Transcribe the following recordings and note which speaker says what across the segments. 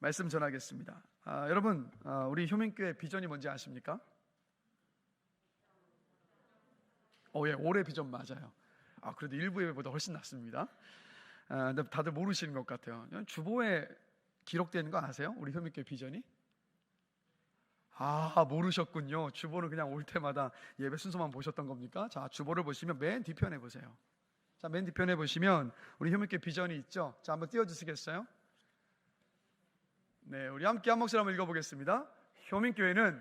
Speaker 1: 말씀 전하겠습니다. 여러분, 우리 효민교회 비전이 뭔지 아십니까? 예, 올해 비전 맞아요. 그래도 일부 예배보다 훨씬 낫습니다. 근데 다들 모르시는 것 같아요. 주보에 기록되는 거 아세요? 우리 효민교회 비전이? 모르셨군요. 주보는 그냥 올 때마다 예배 순서만 보셨던 겁니까? 자, 주보를 보시면 맨 뒤편에 보세요. 자, 맨 뒤편에 보시면 우리 효민교회 비전이 있죠? 자, 한번 띄워주시겠어요? 네, 우리 함께 한 목소리 한번 읽어보겠습니다. 효민교회는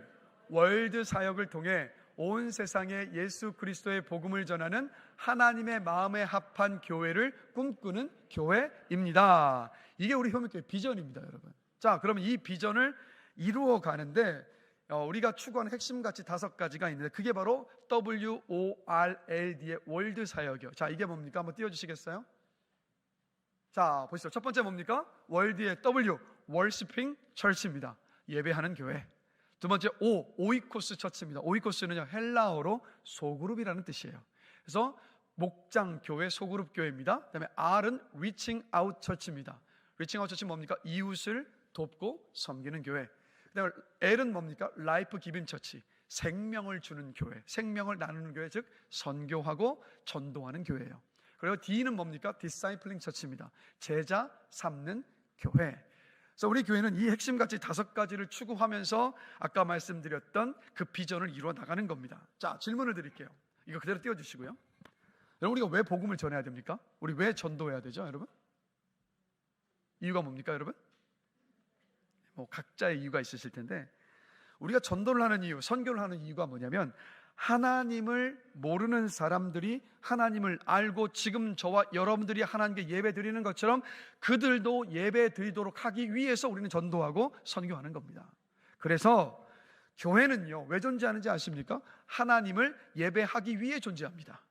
Speaker 1: 월드 사역을 통해 온 세상에 예수 그리스도의 복음을 전하는 하나님의 마음에 합한 교회를 꿈꾸는 교회입니다. 이게 우리 효민교회 비전입니다, 여러분. 자, 그러면 이 비전을 이루어 가는데 우리가 추구하는 핵심 가치 5가지가 있는데 그게 바로 WORLD의 월드 사역이요. 자, 이게 뭡니까? 한번 띄워주시겠어요? 자, 보시죠. 첫 번째 뭡니까? 월드의 W, 월시핑 철치입니다. 예배하는 교회. 두 번째 오이코스 처치입니다. 오이코스는요, 헬라어로 소그룹이라는 뜻이에요. 그래서 목장 교회, 소그룹 교회입니다. 그다음에 R은 reaching out 처치입니다. reaching out 처치는 뭡니까? 이웃을 돕고 섬기는 교회. 그다음에 L은 뭡니까? 라이프 기빙 처치, 생명을 주는 교회, 생명을 나누는 교회, 즉 선교하고 전도하는 교회예요. 그리고 D는 뭡니까? 디사이플링 처치입니다. 제자 삼는 교회. 그래서 우리 교회는 이 핵심 가치 5가지를 추구하면서 아까 말씀드렸던 그 비전을 이루어 나가는 겁니다. 자, 질문을 드릴게요. 이거 그대로 띄워주시고요. 여러분, 우리가 왜 복음을 전해야 됩니까? 우리 왜 전도해야 되죠, 여러분? 이유가 뭡니까, 여러분? 각자의 이유가 있으실 텐데, 우리가 전도를 하는 이유, 선교를 하는 이유가 뭐냐면, 하나님을 모르는 사람들이 하나님을 알고 지금 저와 여러분들이 하나님께 예배 드리는 것처럼 그들도 예배 드리도록 하기 위해서 우리는 전도하고 선교하는 겁니다. 그래서 교회는요, 왜 존재하는지 아십니까? 하나님을 예배하기 위해 존재합니다.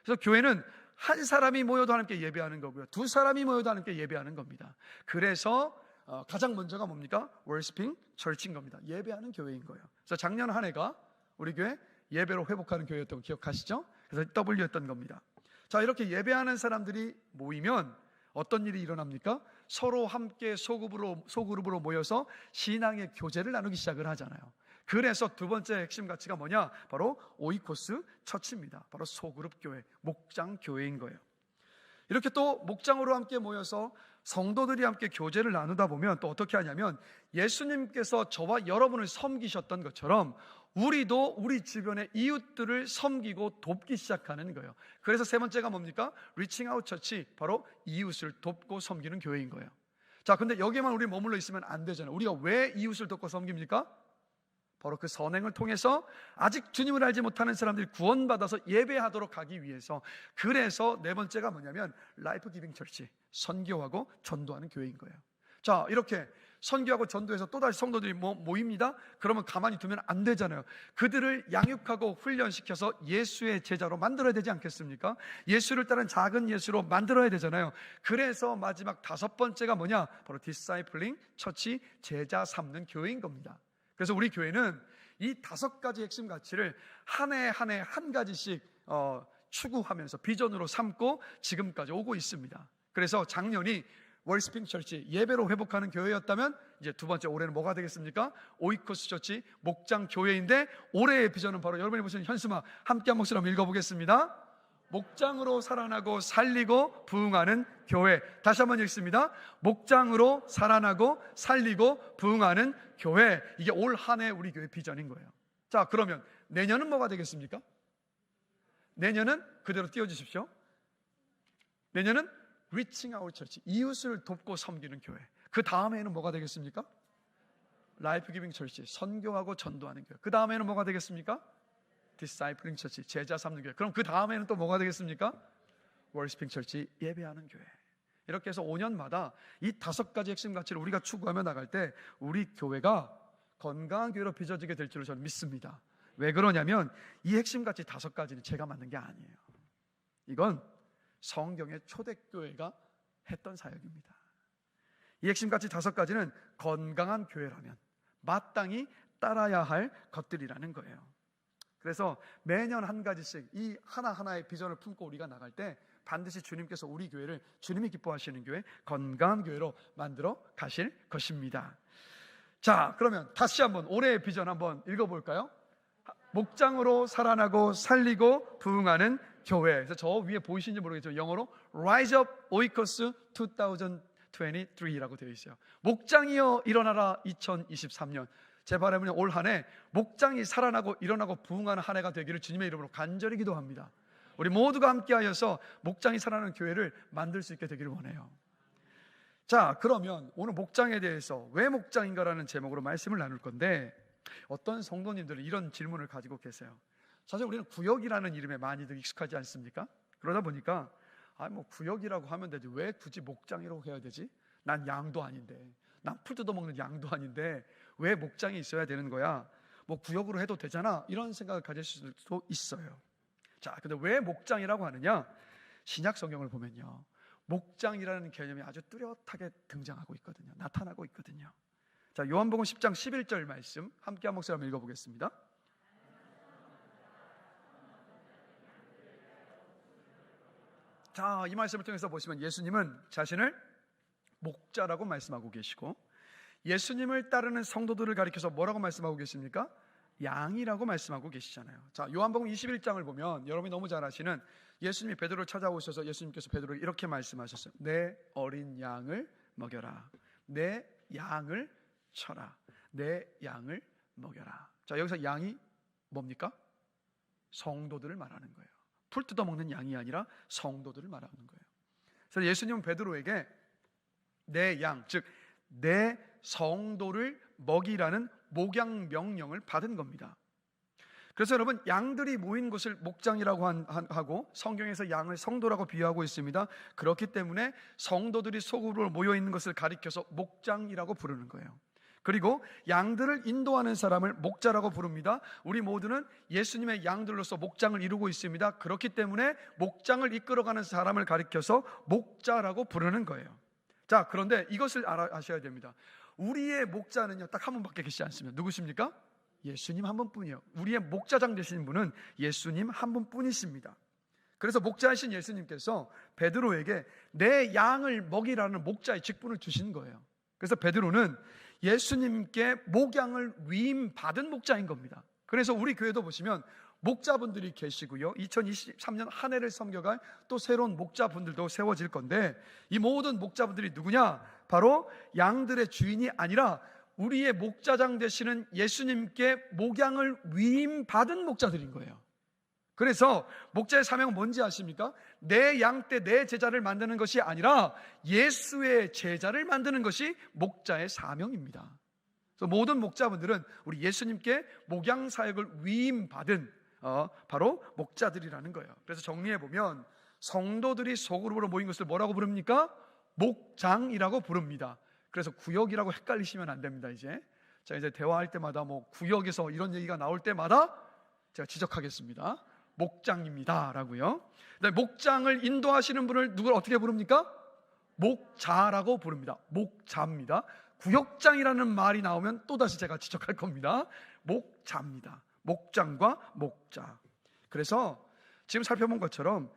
Speaker 1: 그래서 교회는 한 사람이 모여도 하나님께 예배하는 거고요, 2사람이 모여도 하나님께 예배하는 겁니다. 그래서 가장 먼저가 뭡니까? 월시핑 철치인 겁니다. 예배하는 교회인 거예요. 그래서 작년 한 해가 우리 교회 예배로 회복하는 교회였던 거 기억하시죠? 그래서 W였던 겁니다. 자, 이렇게 예배하는 사람들이 모이면 어떤 일이 일어납니까? 서로 함께 소그룹으로 모여서 신앙의 교제를 나누기 시작을 하잖아요. 그래서 두 번째 핵심 가치가 뭐냐? 바로 오이코스 처치입니다. 바로 소그룹 교회, 목장 교회인 거예요. 이렇게 또 목장으로 함께 모여서 성도들이 함께 교제를 나누다 보면 또 어떻게 하냐면, 예수님께서 저와 여러분을 섬기셨던 것처럼 우리도 우리 주변의 이웃들을 섬기고 돕기 시작하는 거예요. 그래서 세 번째가 뭡니까? 리칭 아웃 처치, 바로 이웃을 돕고 섬기는 교회인 거예요. 자, 근데 여기에만 우리 머물러 있으면 안 되잖아요. 우리가 왜 이웃을 돕고 섬깁니까? 바로 그 선행을 통해서 아직 주님을 알지 못하는 사람들이 구원받아서 예배하도록 하기 위해서. 그래서 네 번째가 뭐냐면 라이프 기빙 철치, 선교하고 전도하는 교회인 거예요. 자, 이렇게 선교하고 전도해서 또다시 성도들이 모입니다. 그러면 가만히 두면 안 되잖아요. 그들을 양육하고 훈련시켜서 예수의 제자로 만들어야 되지 않겠습니까? 예수를 따른 작은 예수로 만들어야 되잖아요. 그래서 마지막 5번째가 뭐냐? 바로 디사이플링 처치, 제자 삼는 교회인 겁니다. 그래서 우리 교회는 이 5가지 핵심 가치를 한 해 한 해 한 가지씩 추구하면서 비전으로 삼고 지금까지 오고 있습니다. 그래서 작년이 월시핑 철치, 예배로 회복하는 교회였다면 이제 두 번째 올해는 뭐가 되겠습니까? 오이코스 처치, 목장 교회인데 올해의 비전은 바로 여러분이 보시는 현수막 함께 한 목소리 한번 읽어보겠습니다. 목장으로 살아나고 살리고 부흥하는 교회. 다시 한번 읽습니다. 목장으로 살아나고 살리고 부흥하는 교회. 이게 올 한 해 우리 교회 비전인 거예요. 자, 그러면 내년은 뭐가 되겠습니까? 내년은 그대로 띄워주십시오. 내년은 리칭 아웃 처치, 이웃을 돕고 섬기는 교회. 그 다음에는 뭐가 되겠습니까? 라이프 기빙 철치, 선교하고 전도하는 교회. 그 다음에는 뭐가 되겠습니까? 디사이플링 처치, 제자 삼는 교회. 그럼 그 다음에는 또 뭐가 되겠습니까? 월시핑 철치, 예배하는 교회. 이렇게 해서 5년마다 이 5가지 핵심 가치를 우리가 추구하며 나갈 때 우리 교회가 건강한 교회로 빚어지게 될 줄로 저는 믿습니다. 왜 그러냐면 이 핵심 가치 5가지는 제가 만든 게 아니에요. 이건 성경의 초대교회가 했던 사역입니다. 이 핵심 가치 5가지는 건강한 교회라면 마땅히 따라야 할 것들이라는 거예요. 그래서 매년 한 가지씩 이 하나하나의 비전을 품고 우리가 나갈 때 반드시 주님께서 우리 교회를 주님이 기뻐하시는 교회, 건강한 교회로 만들어 가실 것입니다. 자, 그러면 다시 한번 올해의 비전 한번 읽어볼까요? 목장으로 살아나고 살리고 부흥하는 교회. 그래서 저 위에 보이시는지 모르겠지만 영어로 Rise Up Oikos 2023라고 되어 있어요. 목장이여 일어나라 2023년. 제 바람은 올 한 해 목장이 살아나고 일어나고 부흥하는 한 해가 되기를 주님의 이름으로 간절히 기도합니다. 우리 모두가 함께하여서 목장이 살아나는 교회를 만들 수 있게 되기를 원해요. 자, 그러면 오늘 목장에 대해서 왜 목장인가라는 제목으로 말씀을 나눌 건데, 어떤 성도님들은 이런 질문을 가지고 계세요. 사실 우리는 구역이라는 이름에 많이들 익숙하지 않습니까? 그러다 보니까 뭐 구역이라고 하면 되지 왜 굳이 목장이라고 해야 되지? 난 양도 아닌데, 난 풀 뜯어먹는 양도 아닌데 왜 목장이 있어야 되는 거야? 뭐 구역으로 해도 되잖아, 이런 생각을 가질 수도 있어요. 자, 근데 왜 목장이라고 하느냐? 신약 성경을 보면요, 목장이라는 개념이 아주 뚜렷하게 등장하고 있거든요. 나타나고 있거든요. 자, 요한복음 10장 11절 말씀 함께 한 목소리 한번 읽어보겠습니다. 자, 이 말씀을 통해서 보시면 예수님은 자신을 목자라고 말씀하고 계시고, 예수님을 따르는 성도들을 가리켜서 뭐라고 말씀하고 계십니까? 양이라고 말씀하고 계시잖아요. 자, 요한복음 21장을 보면 여러분이 너무 잘 아시는, 예수님이 베드로를 찾아오셔서 예수님께서 베드로에게 이렇게 말씀하셨어요. 내 어린 양을 먹여라. 내 양을 쳐라. 내 양을 먹여라. 자, 여기서 양이 뭡니까? 성도들을 말하는 거예요. 풀 뜯어먹는 양이 아니라 성도들을 말하는 거예요. 그래서 예수님은 베드로에게 내 양, 즉 내 성도를 먹이라는 목양 명령을 받은 겁니다. 그래서 여러분, 양들이 모인 곳을 목장이라고 하고 성경에서 양을 성도라고 비유하고 있습니다. 그렇기 때문에 성도들이 소그룹으로 모여 있는 것을 가리켜서 목장이라고 부르는 거예요. 그리고 양들을 인도하는 사람을 목자라고 부릅니다. 우리 모두는 예수님의 양들로서 목장을 이루고 있습니다. 그렇기 때문에 목장을 이끌어가는 사람을 가리켜서 목자라고 부르는 거예요. 자, 그런데 이것을 아셔야 됩니다. 우리의 목자는요, 딱 한 분밖에 계시지 않습니다. 누구십니까? 예수님 한 분뿐이에요. 우리의 목자장 되신 분은 예수님 한 분뿐이십니다. 그래서 목자이신 예수님께서 베드로에게 내 양을 먹이라는 목자의 직분을 주신 거예요. 그래서 베드로는 예수님께 목양을 위임받은 목자인 겁니다. 그래서 우리 교회도 보시면 목자분들이 계시고요, 2023년 한 해를 섬겨갈 또 새로운 목자분들도 세워질 건데, 이 모든 목자분들이 누구냐? 바로 양들의 주인이 아니라 우리의 목자장 되시는 예수님께 목양을 위임받은 목자들인 거예요. 그래서 목자의 사명은 뭔지 아십니까? 내 양 떼 내 제자를 만드는 것이 아니라 예수의 제자를 만드는 것이 목자의 사명입니다. 그래서 모든 목자분들은 우리 예수님께 목양 사역을 위임받은 바로 목자들이라는 거예요. 그래서 정리해보면 성도들이 소그룹으로 모인 것을 뭐라고 부릅니까? 목장이라고 부릅니다. 그래서 구역이라고 헷갈리시면 안 됩니다. 이제 대화할 때마다 뭐 구역에서 이런 얘기가 나올 때마다 제가 지적하겠습니다. 목장입니다 라고요. 목장을 인도하시는 분을 누굴 어떻게 부릅니까? 목자라고 부릅니다. 목자입니다. 구역장이라는 말이 나오면 또다시 제가 지적할 겁니다. 목자입니다. 목장과 목자. 그래서 지금 살펴본 것처럼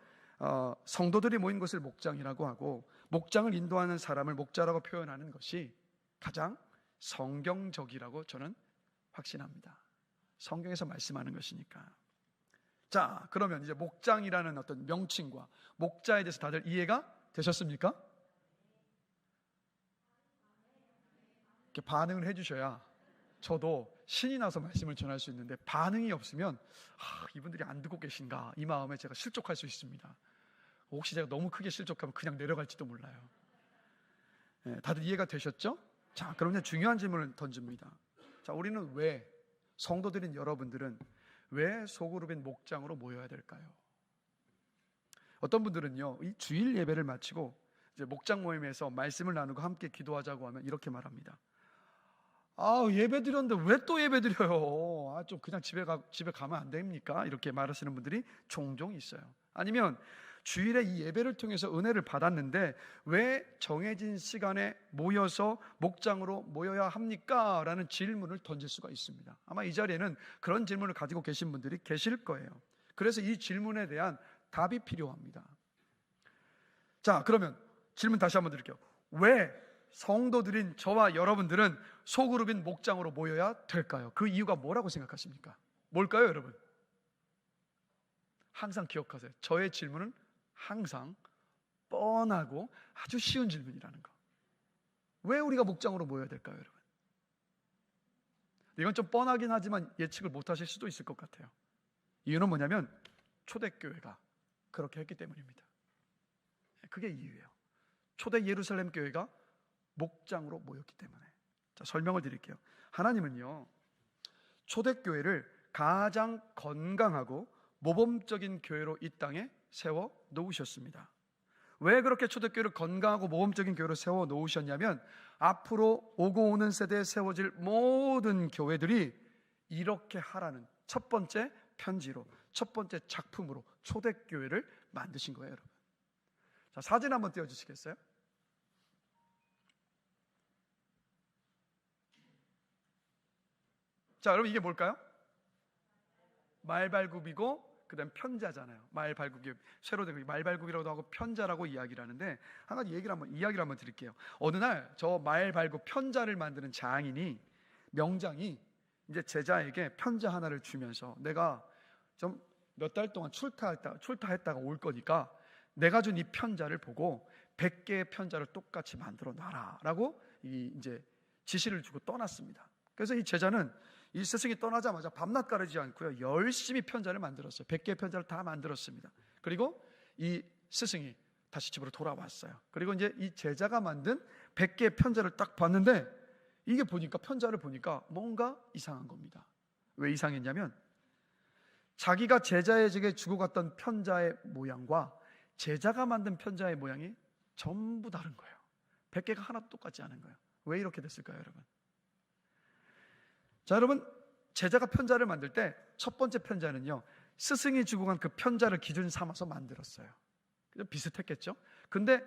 Speaker 1: 성도들이 모인 것을 목장이라고 하고, 목장을 인도하는 사람을 목자라고 표현하는 것이 가장 성경적이라고 저는 확신합니다. 성경에서 말씀하는 것이니까. 자, 그러면 이제 목장이라는 어떤 명칭과 목자에 대해서 다들 이해가 되셨습니까? 이렇게 반응을 해주셔야 저도 신이 나서 말씀을 전할 수 있는데, 반응이 없으면 이분들이 안 듣고 계신가, 이 마음에 제가 실족할 수 있습니다. 혹시 제가 너무 크게 실족하면 그냥 내려갈지도 몰라요. 다들 이해가 되셨죠? 자, 그럼 이제 중요한 질문을 던집니다. 자, 우리는 왜, 성도들인 여러분들은 왜 소그룹인 목장으로 모여야 될까요? 어떤 분들은요, 이 주일 예배를 마치고 이제 목장 모임에서 말씀을 나누고 함께 기도하자고 하면 이렇게 말합니다. 예배 드렸는데 왜 또 예배 드려요? 좀 그냥 집에 가면 안 됩니까? 이렇게 말하시는 분들이 종종 있어요. 아니면 주일에 이 예배를 통해서 은혜를 받았는데 왜 정해진 시간에 모여서 목장으로 모여야 합니까? 라는 질문을 던질 수가 있습니다. 아마 이 자리에는 그런 질문을 가지고 계신 분들이 계실 거예요. 그래서 이 질문에 대한 답이 필요합니다. 자, 그러면 질문 다시 한번 드릴게요. 왜 성도들인 저와 여러분들은 소그룹인 목장으로 모여야 될까요? 그 이유가 뭐라고 생각하십니까? 뭘까요, 여러분? 항상 기억하세요. 저의 질문은 항상 뻔하고 아주 쉬운 질문이라는 거. 왜 우리가 목장으로 모여야 될까요, 여러분? 이건 좀 뻔하긴 하지만 예측을 못 하실 수도 있을 것 같아요. 이유는 뭐냐면 초대교회가 그렇게 했기 때문입니다. 그게 이유예요. 초대 예루살렘 교회가 목장으로 모였기 때문에. 자, 설명을 드릴게요. 하나님은요, 초대교회를 가장 건강하고 모범적인 교회로 이 땅에 세워 놓으셨습니다. 왜 그렇게 초대교회를 건강하고 모범적인 교회로 세워 놓으셨냐면 앞으로 오고 오는 세대에 세워질 모든 교회들이 이렇게 하라는 첫 번째 편지로, 첫 번째 작품으로 초대교회를 만드신 거예요, 여러분. 자, 사진 한번 띄워주시겠어요? 자, 여러분, 이게 뭘까요? 말발굽이고 그 다음 편자잖아요. 말발굽이, 쇠로 된 거, 말발굽이라고도 하고 편자라고 이야기를 하는데, 한 가지 이야기를 한번 드릴게요. 어느 날 저 말발굽 편자를 만드는 장인이, 명장이 이제 제자에게 편자 하나를 주면서, 내가 좀 몇 달 동안 출타했다가 올 거니까 내가 준 이 편자를 보고 100개의 편자를 똑같이 만들어 놔라 라고 이제 지시를 주고 떠났습니다. 그래서 이 제자는 이 스승이 떠나자마자 밤낮 가리지 않고요, 열심히 편자를 만들었어요. 100개의 편자를 다 만들었습니다. 그리고 이 스승이 다시 집으로 돌아왔어요. 그리고 이제 이 제자가 만든 100개의 편자를 딱 봤는데, 이게 편자를 보니까 뭔가 이상한 겁니다. 왜 이상했냐면 자기가 제자에게 주고 갔던 편자의 모양과 제자가 만든 편자의 모양이 전부 다른 거예요. 100개가 하나도 똑같지 않은 거예요. 왜 이렇게 됐을까요, 여러분? 자, 여러분, 제자가 편자를 만들 때 첫 번째 편자는요, 스승이 주고 간 그 편자를 기준 삼아서 만들었어요. 비슷했겠죠? 근데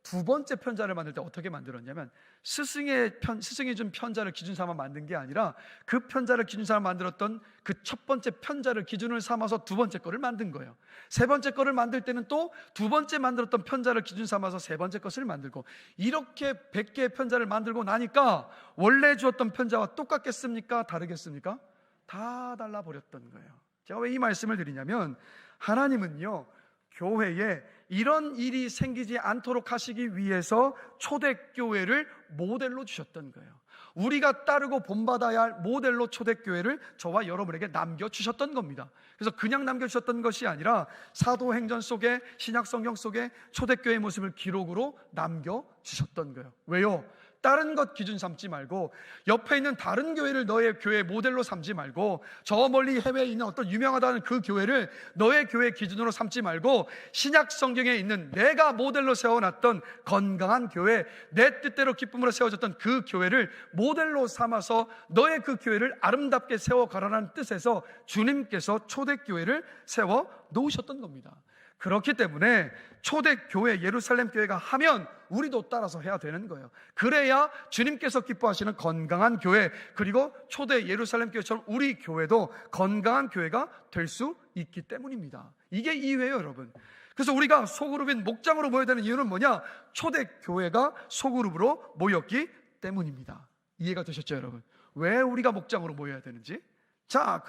Speaker 1: 두 번째 편자를 만들 때 어떻게 만들었냐면 스승이 준 편자를 기준 삼아 만든 게 아니라 그 편자를 기준 삼아 만들었던 그 첫 번째 편자를 기준을 삼아서 두 번째 거를 만든 거예요. 세 번째 거를 만들 때는 또 두 번째 만들었던 편자를 기준 삼아서 세 번째 것을 만들고, 이렇게 100개의 편자를 만들고 나니까 원래 주었던 편자와 똑같겠습니까? 다르겠습니까? 다 달라버렸던 거예요. 제가 왜 이 말씀을 드리냐면, 하나님은요, 교회에 이런 일이 생기지 않도록 하시기 위해서 초대교회를 모델로 주셨던 거예요. 우리가 따르고 본받아야 할 모델로 초대교회를 저와 여러분에게 남겨주셨던 겁니다. 그래서 그냥 남겨주셨던 것이 아니라 사도행전 속에, 신약성경 속에 초대교회의 모습을 기록으로 남겨주셨던 거예요. 왜요? 다른 것 기준 삼지 말고, 옆에 있는 다른 교회를 너의 교회 모델로 삼지 말고, 저 멀리 해외에 있는 어떤 유명하다는 그 교회를 너의 교회 기준으로 삼지 말고, 신약 성경에 있는 내가 모델로 세워놨던 건강한 교회, 내 뜻대로 기쁨으로 세워졌던 그 교회를 모델로 삼아서 너의 그 교회를 아름답게 세워가라는 뜻에서 주님께서 초대교회를 세워 놓으셨던 겁니다. 그렇기 때문에 초대교회, 예루살렘 교회가 하면 우리도 따라서 해야 되는 거예요. 그래야 주님께서 기뻐하시는 건강한 교회, 그리고 초대 예루살렘 교회처럼 우리 교회도 건강한 교회가 될 수 있기 때문입니다. 이게 이유예요, 여러분. 그래서 우리가 소그룹인 목장으로 모여야 되는 이유는 뭐냐? 초대교회가 소그룹으로 모였기 때문입니다. 이해가 되셨죠, 여러분? 왜 우리가 목장으로 모여야 되는지? 자,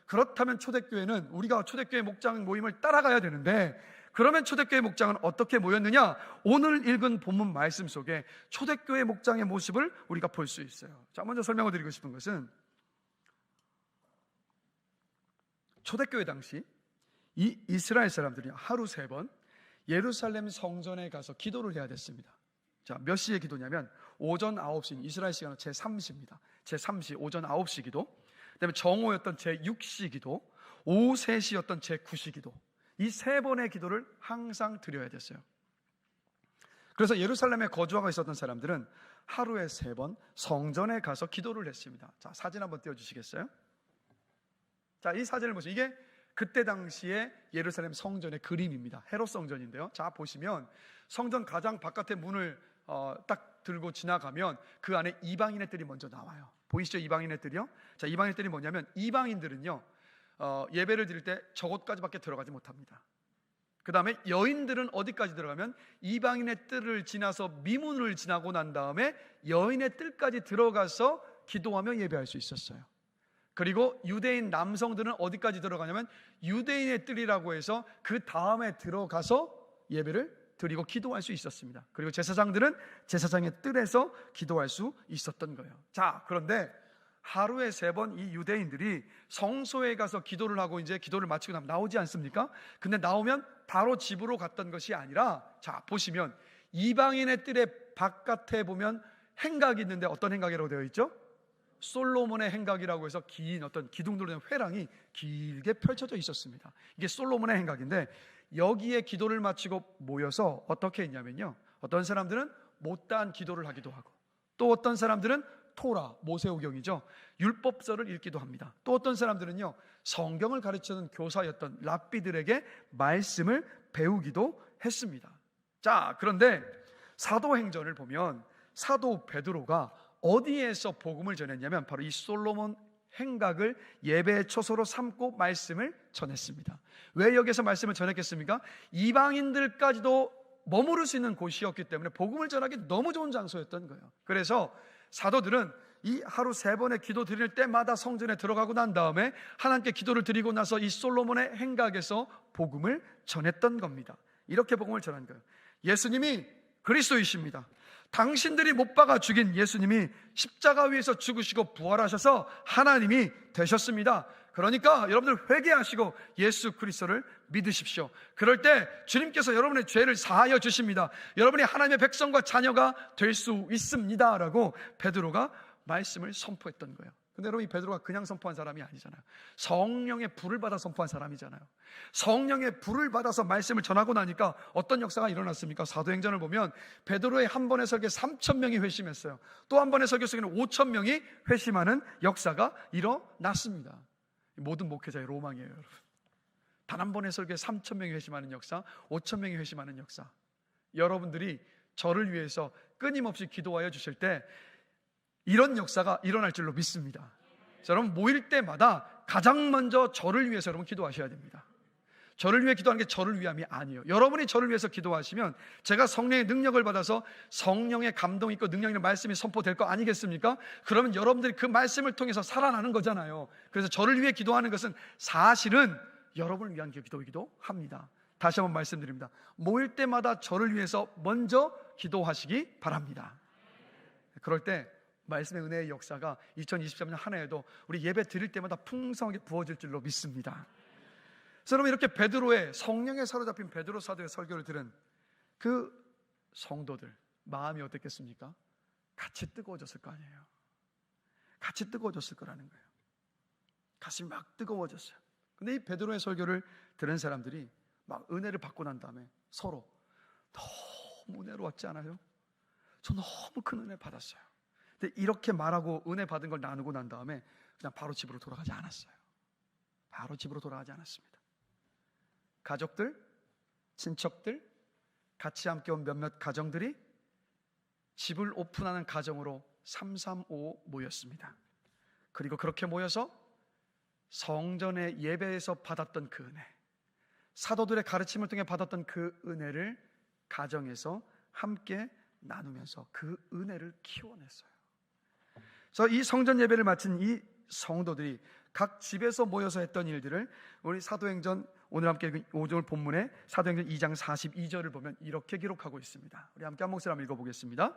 Speaker 1: 그렇다면 초대교회는, 우리가 초대교회 목장 모임을 따라가야 되는데, 그러면 초대교회 목장은 어떻게 모였느냐? 오늘 읽은 본문 말씀 속에 초대교회 목장의 모습을 우리가 볼 수 있어요. 자, 먼저 설명을 드리고 싶은 것은, 초대교회 당시 이 이스라엘 사람들이 하루 3번 예루살렘 성전에 가서 기도를 해야 됐습니다. 자, 몇 시에 기도냐면 오전 9시, 이스라엘 시간은 제3시입니다. 제3시 오전 9시 기도, 그 다음에 정오였던 제6시 기도, 오후 3시였던 제9시 기도, 이 3번의 기도를 항상 드려야 됐어요. 그래서 예루살렘에 거주하고 있었던 사람들은 하루에 3번 성전에 가서 기도를 했습니다. 자, 사진 한번 띄워주시겠어요? 자, 이 사진을 보시면 이게 그때 당시에 예루살렘 성전의 그림입니다. 헤롯 성전인데요. 자, 보시면 성전 가장 바깥의 문을 딱 들고 지나가면 그 안에 이방인의 뜰이 먼저 나와요. 보이시죠? 이방인의 뜰이요? 자, 이방인의 뜰이 뭐냐면, 이방인들은요 예배를 드릴 때 저곳까지밖에 들어가지 못합니다. 그 다음에 여인들은 어디까지 들어가면 이방인의 뜰을 지나서 미문을 지나고 난 다음에 여인의 뜰까지 들어가서 기도하며 예배할 수 있었어요. 그리고 유대인 남성들은 어디까지 들어가냐면 유대인의 뜰이라고 해서 그 다음에 들어가서 예배를 드리고 기도할 수 있었습니다. 그리고 제사장들은 제사장의 뜰에서 기도할 수 있었던 거예요. 자, 그런데 하루에 3번 이 유대인들이 성소에 가서 기도를 하고 이제 기도를 마치고 나면 나오지 않습니까? 근데 나오면 바로 집으로 갔던 것이 아니라, 자, 보시면 이방인의 뜰의 바깥에 보면 행각이 있는데 어떤 행각이라고 되어 있죠? 솔로몬의 행각이라고 해서 긴 어떤 기둥들로 된 회랑이 길게 펼쳐져 있었습니다. 이게 솔로몬의 행각인데 여기에 기도를 마치고 모여서 어떻게 했냐면요, 어떤 사람들은 못다한 기도를 하기도 하고, 또 어떤 사람들은 토라, 모세오경이죠, 율법서를 읽기도 합니다. 또 어떤 사람들은요, 성경을 가르치는 교사였던 랍비들에게 말씀을 배우기도 했습니다. 자, 그런데 사도행전을 보면 사도 베드로가 어디에서 복음을 전했냐면 바로 이 솔로몬 행각을 예배의 초소로 삼고 말씀을 전했습니다. 왜 여기서 말씀을 전했겠습니까? 이방인들까지도 머무를 수 있는 곳이었기 때문에 복음을 전하기 너무 좋은 장소였던 거예요. 그래서 사도들은 이 하루 3번의 기도 드릴 때마다 성전에 들어가고 난 다음에 하나님께 기도를 드리고 나서 이 솔로몬의 행각에서 복음을 전했던 겁니다. 이렇게 복음을 전한 거예요. 예수님이 그리스도이십니다. 당신들이 못 박아 죽인 예수님이 십자가 위에서 죽으시고 부활하셔서 하나님이 되셨습니다. 그러니까 여러분들 회개하시고 예수 그리스도를 믿으십시오. 그럴 때 주님께서 여러분의 죄를 사하여 주십니다. 여러분이 하나님의 백성과 자녀가 될 수 있습니다 라고 베드로가 말씀을 선포했던 거예요. 근데 여러분, 이 베드로가 그냥 선포한 사람이 아니잖아요. 성령의 불을 받아 선포한 사람이잖아요. 성령의 불을 받아서 말씀을 전하고 나니까 어떤 역사가 일어났습니까? 사도행전을 보면 베드로의 한 번의 설교에 3,000명이 회심했어요. 또 한 번의 설교 속에는 5,000명이 회심하는 역사가 일어났습니다. 모든 목회자의 로망이에요, 여러분. 단 한 번의 설교에 3,000명이 회심하는 역사, 5,000명이 회심하는 역사. 여러분들이 저를 위해서 끊임없이 기도하여 주실 때 이런 역사가 일어날 줄로 믿습니다. 자, 여러분, 모일 때마다 가장 먼저 저를 위해서 여러분 기도하셔야 됩니다. 저를 위해 기도하는 게 저를 위함이 아니에요. 여러분이 저를 위해서 기도하시면 제가 성령의 능력을 받아서 성령의 감동이 있고 능력 있는 말씀이 선포될 거 아니겠습니까? 그러면 여러분들이 그 말씀을 통해서 살아나는 거잖아요. 그래서 저를 위해 기도하는 것은 사실은 여러분을 위한 기도이기도 합니다. 다시 한번 말씀드립니다. 모일 때마다 저를 위해서 먼저 기도하시기 바랍니다. 그럴 때 말씀의 은혜의 역사가 2023년 한 해에도 우리 예배 드릴 때마다 풍성하게 부어질 줄로 믿습니다. 그래서 여러분, 이렇게 베드로의 성령에 사로잡힌 베드로 사도의 설교를 들은 그 성도들 마음이 어땠겠습니까? 같이 뜨거워졌을 거 아니에요. 같이 뜨거워졌을 거라는 거예요. 가슴이 막 뜨거워졌어요. 근데 이 베드로의 설교를 들은 사람들이 막 은혜를 받고 난 다음에 서로 너무 은혜로웠지 않아요? 저 너무 큰 은혜 받았어요. 근데 이렇게 말하고 은혜 받은 걸 나누고 난 다음에 그냥 바로 집으로 돌아가지 않았어요. 바로 집으로 돌아가지 않았습니다. 가족들, 친척들, 같이 함께 온 몇몇 가정들이 집을 오픈하는 가정으로 335 모였습니다. 그리고 그렇게 모여서 성전의 예배에서 받았던 그 은혜, 사도들의 가르침을 통해 받았던 그 은혜를 가정에서 함께 나누면서 그 은혜를 키워냈어요. 그래서 이 성전 예배를 마친 이 성도들이 각 집에서 모여서 했던 일들을 우리 사도행전, 오늘 함께 읽은 오늘 본문의 사도행전 2장 42절을 보면 이렇게 기록하고 있습니다. 우리 함께 한 목소리 한번 읽어보겠습니다.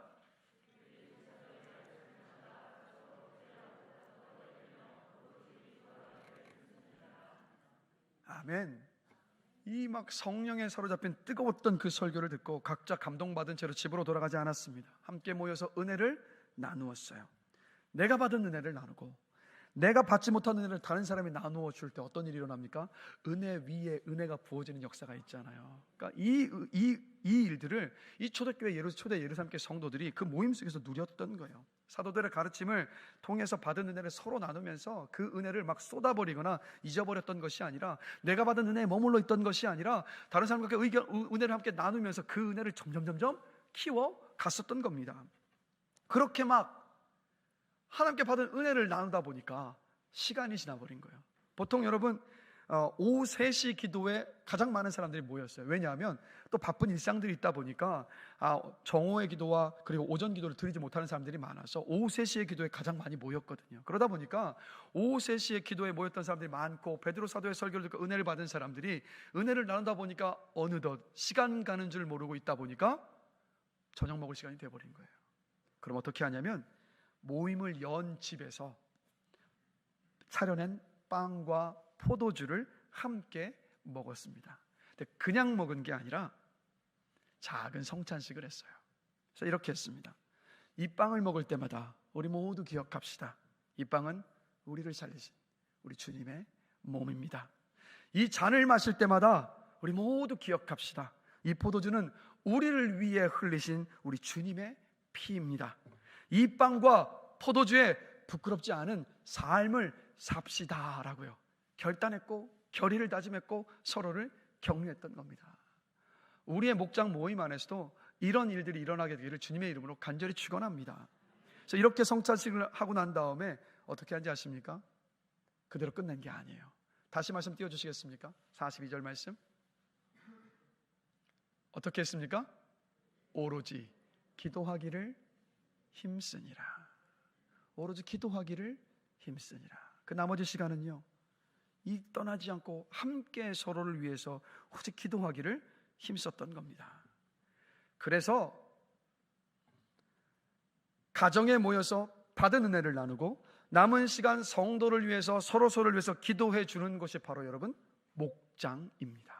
Speaker 1: 아멘. 이 막 성령에 사로잡힌 뜨거웠던 그 설교를 듣고 각자 감동받은 채로 집으로 돌아가지 않았습니다. 함께 모여서 은혜를 나누었어요. 내가 받은 은혜를 나누고 내가 받지 못한 은혜를 다른 사람이 나누어 줄 때 어떤 일이 일어납니까? 은혜 위에 은혜가 부어지는 역사가 있잖아요. 그러니까 이 일들을 이 초대교회 초대 예루살렘교회 성도들이 그 모임 속에서 누렸던 거예요. 사도들의 가르침을 통해서 받은 은혜를 서로 나누면서 그 은혜를 막 쏟아버리거나 잊어버렸던 것이 아니라, 내가 받은 은혜에 머물러 있던 것이 아니라 다른 사람과 은혜를 함께 나누면서 그 은혜를 점점 키워 갔었던 겁니다. 그렇게 막 하나님께 받은 은혜를 나누다 보니까 시간이 지나버린 거예요. 보통 여러분, 오후 3시 기도에 가장 많은 사람들이 모였어요. 왜냐하면 또 바쁜 일상들이 있다 보니까 정오의 기도와 그리고 오전 기도를 드리지 못하는 사람들이 많아서 오후 3시의 기도에 가장 많이 모였거든요. 그러다 보니까 오후 3시의 기도에 모였던 사람들이 많고 베드로 사도의 설교를 듣고 은혜를 받은 사람들이 은혜를 나누다 보니까 어느덧 시간 가는 줄 모르고 있다 보니까 저녁 먹을 시간이 되어버린 거예요. 그럼 어떻게 하냐면 모임을 연 집에서 차려낸 빵과 포도주를 함께 먹었습니다. 근데 그냥 먹은 게 아니라 작은 성찬식을 했어요. 그래서 이렇게 했습니다. 이 빵을 먹을 때마다 우리 모두 기억합시다. 이 빵은 우리를 살리신 우리 주님의 몸입니다. 이 잔을 마실 때마다 우리 모두 기억합시다. 이 포도주는 우리를 위해 흘리신 우리 주님의 피입니다. 이 빵과 포도주에 부끄럽지 않은 삶을 삽시다라고요. 결단했고 결의를 다짐했고 서로를 격려했던 겁니다. 우리의 목장 모임 안에서도 이런 일들이 일어나게 되기를 주님의 이름으로 간절히 축원합니다. 그래서 이렇게 성찬식을 하고 난 다음에 어떻게 한지 아십니까? 그대로 끝낸 게 아니에요. 다시 말씀 띄워주시겠습니까? 42절 말씀 어떻게 했습니까? 오로지 기도하기를 힘쓰니라. 오로지 기도하기를 힘쓰니라. 그 나머지 시간은요, 이 떠나지 않고 함께 서로를 위해서 오직 기도하기를 힘썼던 겁니다. 그래서 가정에 모여서 받은 은혜를 나누고 남은 시간 성도를 위해서 서로를 위해서 기도해 주는 것이 바로 여러분 목장입니다.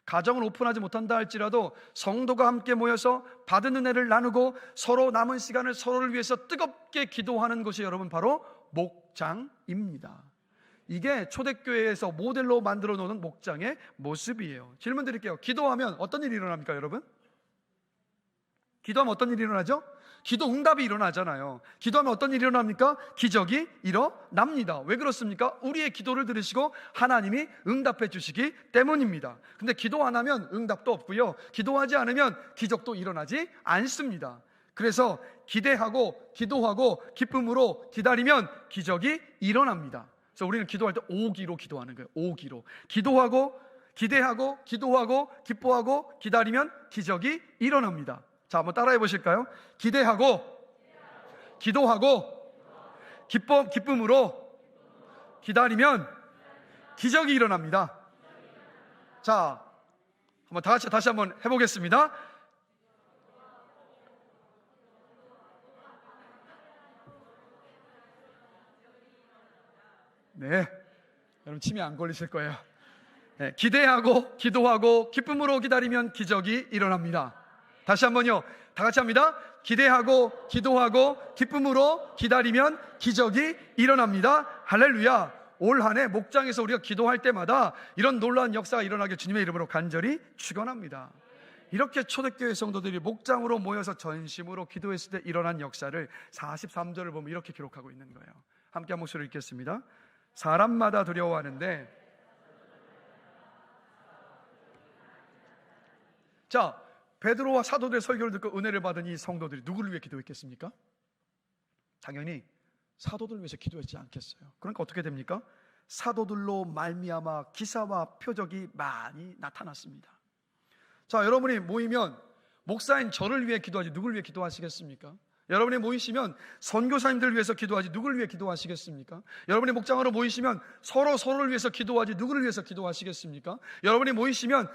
Speaker 1: 가정을 오픈하지 못한다 할지라도 성도가 함께 모여서 받은 은혜를 나누고 서로 남은 시간을 서로를 위해서 뜨겁게 기도하는 것이 여러분 바로 목장입니다. 이게 초대교회에서 모델로 만들어 놓은 목장의 모습이에요. 질문 드릴게요. 기도하면 어떤 일이 일어납니까, 여러분? 기도하면 어떤 일이 일어나죠? 기도 응답이 일어나잖아요. 기도하면 어떤 일이 일어납니까? 기적이 일어납니다. 왜 그렇습니까? 우리의 기도를 들으시고 하나님이 응답해 주시기 때문입니다. 근데 기도 안 하면 응답도 없고요, 기도하지 않으면 기적도 일어나지 않습니다. 그래서 기대하고 기도하고 기쁨으로 기다리면 기적이 일어납니다. 그래서 우리는 기도할 때 오기로 기도하는 거예요. 오기로 기도하고 기대하고 기도하고 기뻐하고 기다리면 기적이 일어납니다. 자, 한번 따라해 보실까요? 기대하고 기도하고 기쁨으로 기다리면 기적이 일어납니다. 자, 한번 다 같이 다시 한번 해보겠습니다. 네, 여러분 침이 안 걸리실 거예요. 네, 기대하고 기도하고 기쁨으로 기다리면 기적이 일어납니다. 다시 한번요, 다 같이 합니다. 기대하고 기도하고 기쁨으로 기다리면 기적이 일어납니다. 할렐루야. 올 한 해 목장에서 우리가 기도할 때마다 이런 놀라운 역사가 일어나길 주님의 이름으로 간절히 축원합니다. 이렇게 초대교회 성도들이 목장으로 모여서 전심으로 기도했을 때 일어난 역사를 43절을 보면 이렇게 기록하고 있는 거예요. 함께 한 목소리로 읽겠습니다. 사람마다 두려워하는데, 자, 베드로와 사도들의 설교를 듣고 은혜를 받은 이 성도들이 누구를 위해 기도했겠습니까? 당연히 사도들 위해서 기도했지 않겠어요. 그러니까 어떻게 됩니까? 사도들로 말미암아 기사와 표적이 많이 나타났습니다. 자, 여러분이 모이면 목사인 저를 위해 기도하지 누구를 위해 기도하시겠습니까? 여러분이 모이시면 선교사님들을 위해서 기도하지 누구를 위해 기도하시겠습니까? 여러분이 목장으로 모이시면 서로를 위해서 기도하지 누구를 위해서 기도하시겠습니까? 여러분이 모이시면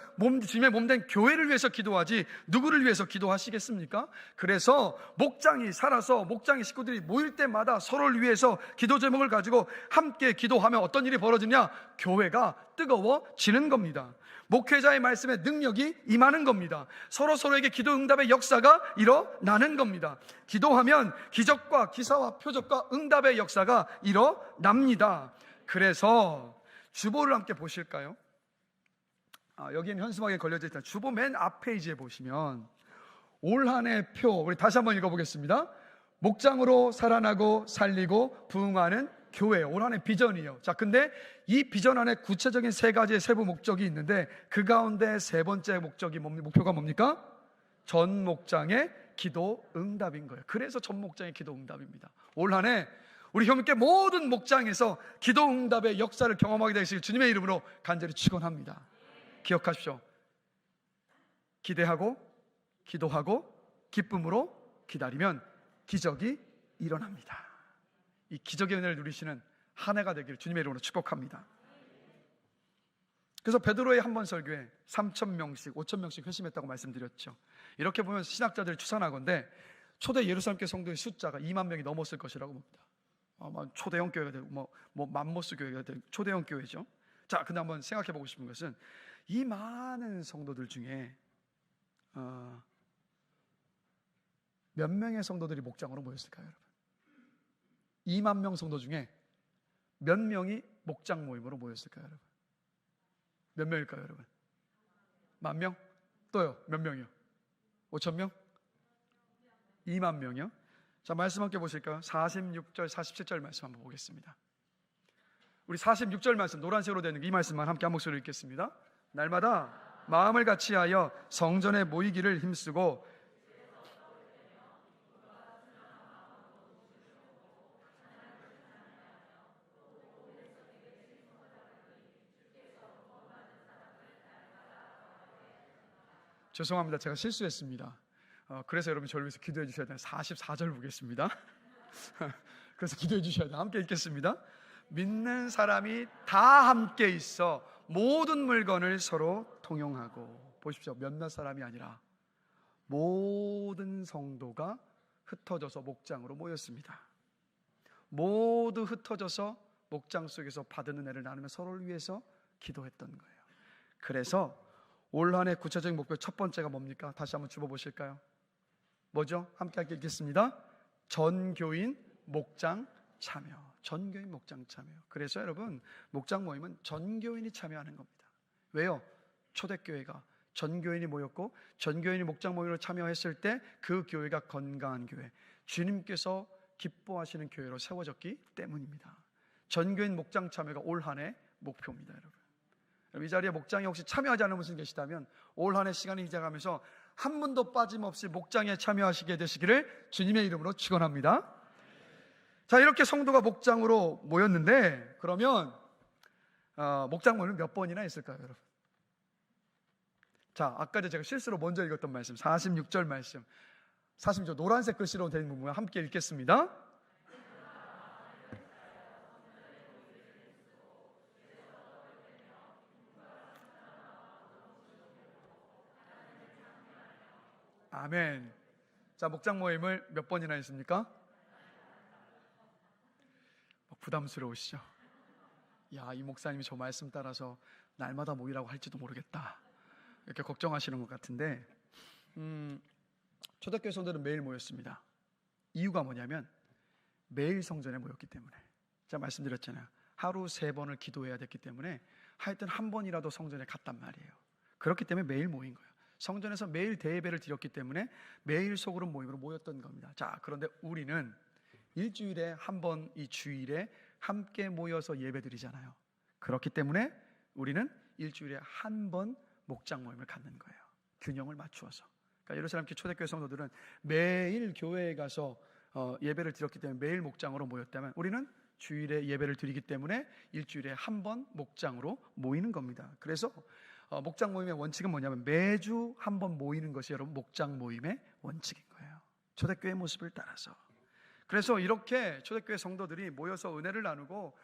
Speaker 1: 주님의 몸된 교회를 위해서 기도하지 누구를 위해서 기도하시겠습니까? 그래서 목장이 살아서 목장의 식구들이 모일 때마다 서로를 위해서 기도 제목을 가지고 함께 기도하면 어떤 일이 벌어지냐? 교회가 뜨거워지는 겁니다. 목회자의 말씀에 능력이 임하는 겁니다. 서로에게 기도 응답의 역사가 일어나는 겁니다. 기도하면 기적과 기사와 표적과 응답의 역사가 일어납니다. 그래서 주보를 함께 보실까요? 여기에는 현수막에 걸려져 있다. 주보 맨 앞 페이지에 보시면 올 한 해 표, 우리 다시 한번 읽어보겠습니다. 목장으로 살아나고 살리고 부흥하는 교회, 올 한 해 비전이에요. 자, 근데 이 비전 안에 구체적인 세 가지의 세부 목적이 있는데 그 가운데 세 번째 목표가 뭡니까? 전 목장의 기도 응답인 거예요. 그래서 전 목장의 기도 응답입니다. 올 한 해 우리 형님께 모든 목장에서 기도 응답의 역사를 경험하게 되시길 주님의 이름으로 간절히 축원합니다. 기억하십시오. 기대하고 기도하고 기쁨으로 기다리면 기적이 일어납니다. 이 기적의 은혜를 누리시는 한 해가 되기를 주님의 이름으로 축복합니다. 그래서 베드로의 한 번 설교에 3,000명씩 5,000명씩 회심했다고 말씀드렸죠. 이렇게 보면 신학자들이 추산하건대 초대 예루살렘 교회 성도의 숫자가 2만 명이 넘었을 것이라고 봅니다. 아마 초대형 교회가 되고 뭐 맘모스 교회가 되고 초대형 교회죠. 자, 근데 한번 생각해 보고 싶은 것은 이 많은 성도들 중에 몇 명의 성도들이 목장으로 모였을까요, 여러분? 2만 명 성도 중에 몇 명이 목장 모임으로 모였을까요, 여러분? 몇 명일까요, 여러분? 10,000명? 또요? 몇 명이요? 5,000명? 2만 명이요? 자, 말씀 함께 보실까요? 46절, 47절 말씀 한번 보겠습니다. 우리 46절 말씀, 노란색으로 되는 이 말씀만 함께 한 목소리로 읽겠습니다. 날마다 마음을 같이하여 성전에 모이기를 힘쓰고 죄송합니다. 제가 실수했습니다. 그래서 여러분 저를 위해서 기도해 주셔야 돼요. 44절 보겠습니다. 그래서 기도해 주셔야 돼요. 함께 읽겠습니다. 믿는 사람이 다 함께 있어 모든 물건을 서로 통용하고. 보십시오. 몇몇 사람이 아니라 모든 성도가 흩어져서 목장으로 모였습니다. 모두 흩어져서 목장 속에서 받은 은혜를 나누며 서로를 위해서 기도했던 거예요. 그래서 올 한 해 구체적인 목표 첫 번째가 뭡니까? 다시 한번 짚어보실까요? 뭐죠? 함께 읽겠습니다. 전교인 목장 참여. 전교인 목장 참여. 그래서 여러분, 목장 모임은 전교인이 참여하는 겁니다. 왜요? 초대교회가 전교인이 모였고 전교인이 목장 모임으로 참여했을 때 그 교회가 건강한 교회, 주님께서 기뻐하시는 교회로 세워졌기 때문입니다. 전교인 목장 참여가 올 한 해 목표입니다, 여러분. 이 자리에 목장에 혹시 참여하지 않은 분이 계시다면 올 한 해 시간이 시작하면서 한 분도 빠짐없이 목장에 참여하시게 되시기를 주님의 이름으로 축원합니다. 자, 이렇게 성도가 목장으로 모였는데 그러면 목장 모임은 몇 번이나 있을까요, 여러분? 자, 아까 제가 실수로 먼저 읽었던 말씀 46절 말씀, 46절 노란색 글씨로 된 부분 함께 읽겠습니다. 아멘. 자, 목장 모임을 몇 번이나 했습니까? 부담스러우시죠? 야, 이 목사님이 저 말씀 따라서 날마다 모이라고 할지도 모르겠다, 이렇게 걱정하시는 것 같은데 초대교회 성도들은 매일 모였습니다. 이유가 뭐냐면 매일 성전에 모였기 때문에. 제가 말씀드렸잖아요. 하루 3번을 기도해야 됐기 때문에 하여튼 한 번이라도 성전에 갔단 말이에요. 그렇기 때문에 매일 모인 거예요. 성전에서 매일 대예배를 드렸기 때문에 매일 소그룹 모임으로 모였던 겁니다. 자, 그런데 우리는 일주일에 한 번 이 주일에 함께 모여서 예배 드리잖아요. 그렇기 때문에 우리는 일주일에 한 번 목장 모임을 갖는 거예요. 균형을 맞추어서. 그러니까 예루살렘 교회 초대교회 성도들은 매일 교회에 가서 예배를 드렸기 때문에 매일 목장으로 모였다면 우리는 주일에 예배를 드리기 때문에 일주일에 한 번 목장으로 모이는 겁니다. 그래서 목장 모임의 원칙은 뭐냐면 매주 한 번 모이는 것이 여러분 목장 모임의 원칙인 거예요. 초대교회 모습을 따라서. 그래서 이렇게 초대교회 성도들이 모여서 은혜를 나누고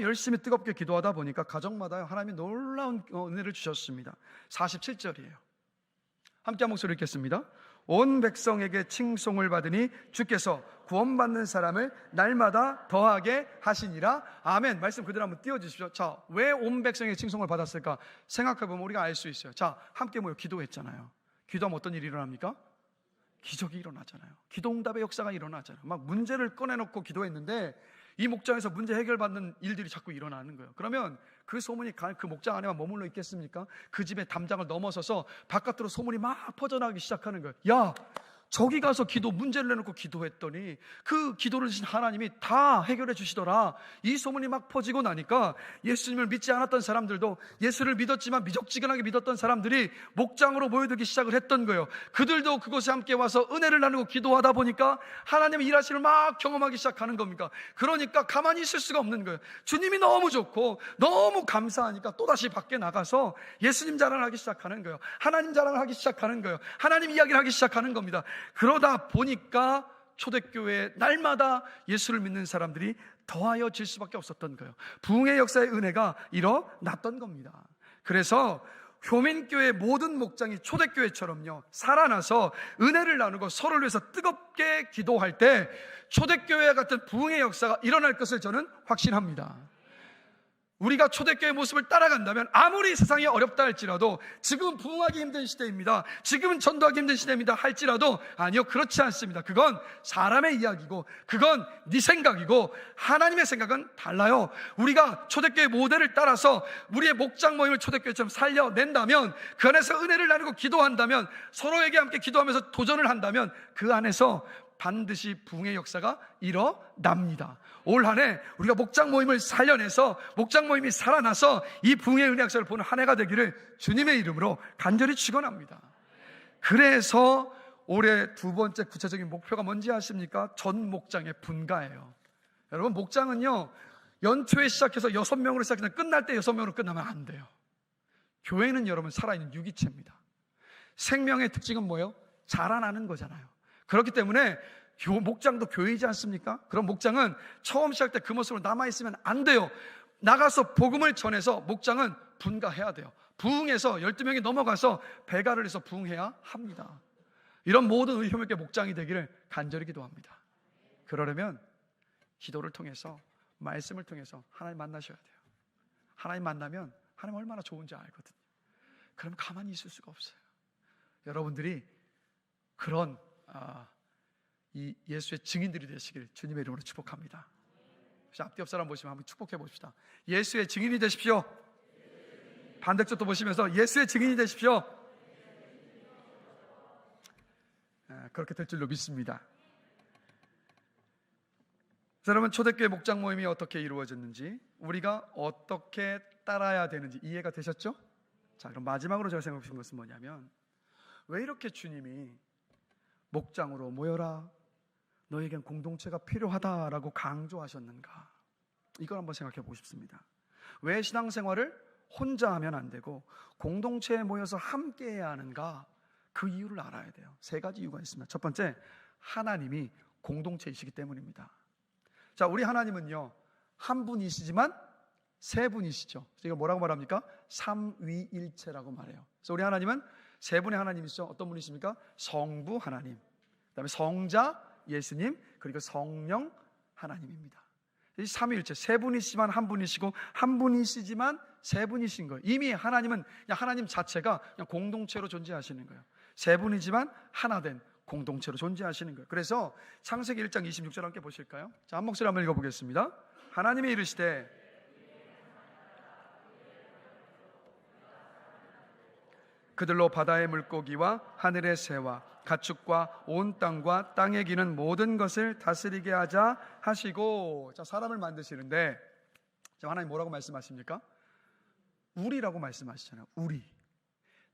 Speaker 1: 열심히 뜨겁게 기도하다 보니까 가정마다 하나님이 놀라운 은혜를 주셨습니다. 47절이에요. 함께 한 목소리 읽겠습니다. 온 백성에게 칭송을 받으니 주께서 구원받는 사람을 날마다 더하게 하시니라. 아멘. 말씀 그대로 한번 띄워주십시오. 자, 왜 온 백성에게 칭송을 받았을까 생각해보면 우리가 알 수 있어요. 자, 함께 모여 기도했잖아요. 기도하면 어떤 일이 일어납니까? 기적이 일어나잖아요. 기도응답의 역사가 일어나잖아요. 막 문제를 꺼내놓고 기도했는데 이 목장에서 문제 해결받는 일들이 자꾸 일어나는 거예요. 그러면 그 소문이 그 목장 안에만 머물러 있겠습니까? 그 집의 담장을 넘어서서 바깥으로 소문이 막 퍼져나가기 시작하는 거예요. 야, 저기 가서 문제를 내놓고 기도했더니 그 기도를 주신 하나님이 다 해결해 주시더라. 이 소문이 막 퍼지고 나니까 예수님을 믿지 않았던 사람들도, 예수를 믿었지만 미적지근하게 믿었던 사람들이 목장으로 모여들기 시작을 했던 거예요. 그들도 그곳에 함께 와서 은혜를 나누고 기도하다 보니까 하나님의 일하심을 막 경험하기 시작하는 겁니까? 그러니까 가만히 있을 수가 없는 거예요. 주님이 너무 좋고 너무 감사하니까 또다시 밖에 나가서 예수님 자랑을 하기 시작하는 거예요. 하나님 자랑을 하기 시작하는 거예요. 하나님 이야기를 하기 시작하는 겁니다. 그러다 보니까 초대교회에 날마다 예수를 믿는 사람들이 더하여질 수밖에 없었던 거예요. 부흥의 역사의 은혜가 일어났던 겁니다. 그래서 효민교회 모든 목장이 초대교회처럼요, 살아나서 은혜를 나누고 서로를 위해서 뜨겁게 기도할 때 초대교회 같은 부흥의 역사가 일어날 것을 저는 확신합니다. 우리가 초대교회의 모습을 따라간다면 아무리 세상이 어렵다 할지라도, 지금 부흥하기 힘든 시대입니다, 지금은 전도하기 힘든 시대입니다 할지라도, 아니요, 그렇지 않습니다. 그건 사람의 이야기고 그건 네 생각이고 하나님의 생각은 달라요. 우리가 초대교회 모델을 따라서 우리의 목장 모임을 초대교회처럼 살려낸다면, 그 안에서 은혜를 나누고 기도한다면, 서로에게 함께 기도하면서 도전을 한다면 그 안에서 반드시 부흥의 역사가 일어납니다. 올 한 해 우리가 목장 모임을 살려내서 목장 모임이 살아나서 이 부흥의 은혜 역사를 보는 한 해가 되기를 주님의 이름으로 간절히 축원합니다. 그래서 올해 두 번째 구체적인 목표가 뭔지 아십니까? 전 목장의 분가예요. 여러분, 목장은요, 연초에 시작해서 6명으로 시작해서 끝날 때 6명으로 끝나면 안 돼요. 교회는 여러분 살아있는 유기체입니다. 생명의 특징은 뭐예요? 자라나는 거잖아요. 그렇기 때문에 목장도 교회이지 않습니까? 그럼 목장은 처음 시작 때 그 모습으로 남아있으면 안 돼요. 나가서 복음을 전해서 목장은 분가해야 돼요. 부흥해서 12명이 넘어가서 배가를 해서 부흥해야 합니다. 이런 모든 의효물교 목장이 되기를 간절히 기도합니다. 그러려면 기도를 통해서, 말씀을 통해서 하나님 만나셔야 돼요. 하나님 만나면 하나님 얼마나 좋은지 알거든요. 그럼 가만히 있을 수가 없어요. 여러분들이 그런 이 예수의 증인들이 되시길 주님의 이름으로 축복합니다. 앞뒤 옆 사람 보시면 한번 축복해 봅시다. 예수의 증인이 되십시오. 반대쪽도 보시면서 예수의 증인이 되십시오. 그렇게 될 줄로 믿습니다. 여러분, 초대교회 목장 모임이 어떻게 이루어졌는지, 우리가 어떻게 따라야 되는지 이해가 되셨죠? 자, 그럼 마지막으로 제가 생각해 본 것은 뭐냐면, 왜 이렇게 주님이 목장으로 모여라, 너에겐 공동체가 필요하다라고 강조하셨는가? 이걸 한번 생각해 보고 싶습니다. 왜 신앙생활을 혼자 하면 안 되고 공동체에 모여서 함께 해야 하는가? 그 이유를 알아야 돼요. 세 가지 이유가 있습니다. 첫 번째, 하나님이 공동체이시기 때문입니다. 자, 우리 하나님은요, 한 분이시지만 세 분이시죠. 이거 뭐라고 말합니까? 삼위일체라고 말해요. 그래서 우리 하나님은 세 분의 하나님이시죠. 어떤 분이십니까? 성부 하나님, 그 다음에 성자 예수님, 그리고 성령 하나님입니다. 이 삼위일체, 세 분이시지만 한 분이시고 한 분이시지만 세 분이신 거예요. 이미 하나님은 그냥 하나님 자체가 그냥 공동체로 존재하시는 거예요. 세 분이지만 하나 된 공동체로 존재하시는 거예요. 그래서 창세기 1장 26절 함께 보실까요? 자, 한 목소리 한번 읽어보겠습니다. 하나님이 이르시되 그들로 바다의 물고기와 하늘의 새와 가축과 온 땅과 땅에 기는 모든 것을 다스리게 하자 하시고. 자, 사람을 만드시는데 하나님 뭐라고 말씀하십니까? 우리라고 말씀하시잖아요. 우리,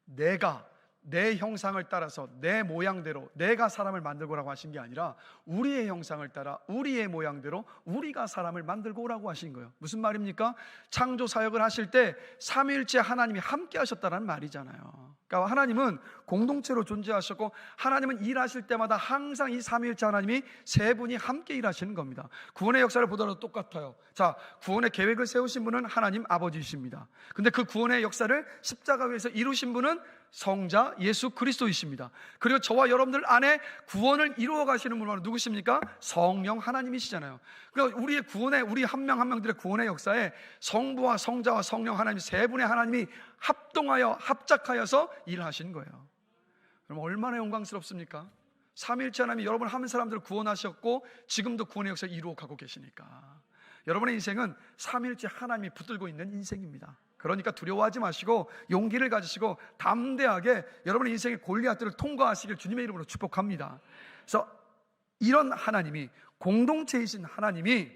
Speaker 1: 내가 내 형상을 따라서 내 모양대로 내가 사람을 만들고라고 하신 게 아니라 우리의 형상을 따라 우리의 모양대로 우리가 사람을 만들고 오라고 하신 거예요. 무슨 말입니까? 창조 사역을 하실 때 삼위일체 하나님이 함께 하셨다는 말이잖아요. 그러니까 하나님은 공동체로 존재하셨고, 하나님은 일하실 때마다 항상 이 삼위일체 하나님이 세 분이 함께 일하시는 겁니다. 구원의 역사를 보더라도 똑같아요. 자, 구원의 계획을 세우신 분은 하나님 아버지이십니다. 근데 그 구원의 역사를 십자가 위에서 이루신 분은 성자 예수 그리스도이십니다. 그리고 저와 여러분들 안에 구원을 이루어 가시는 분은 누구십니까? 성령 하나님이시잖아요. 그러니까 우리의 구원의, 우리 한 명 한 명들의 구원의 역사에 성부와 성자와 성령 하나님 세 분의 하나님이 합동하여 합작하여서 일하신 거예요. 그럼 얼마나 영광스럽습니까? 삼위일체 하나님이 여러분 한 사람들을 구원하셨고 지금도 구원의 역사를 이루어 가고 계시니까 여러분의 인생은 삼위일체 하나님이 붙들고 있는 인생입니다. 그러니까 두려워하지 마시고 용기를 가지시고 담대하게 여러분의 인생의 골리앗들을 통과하시길 주님의 이름으로 축복합니다. 그래서 이런 하나님이, 공동체이신 하나님이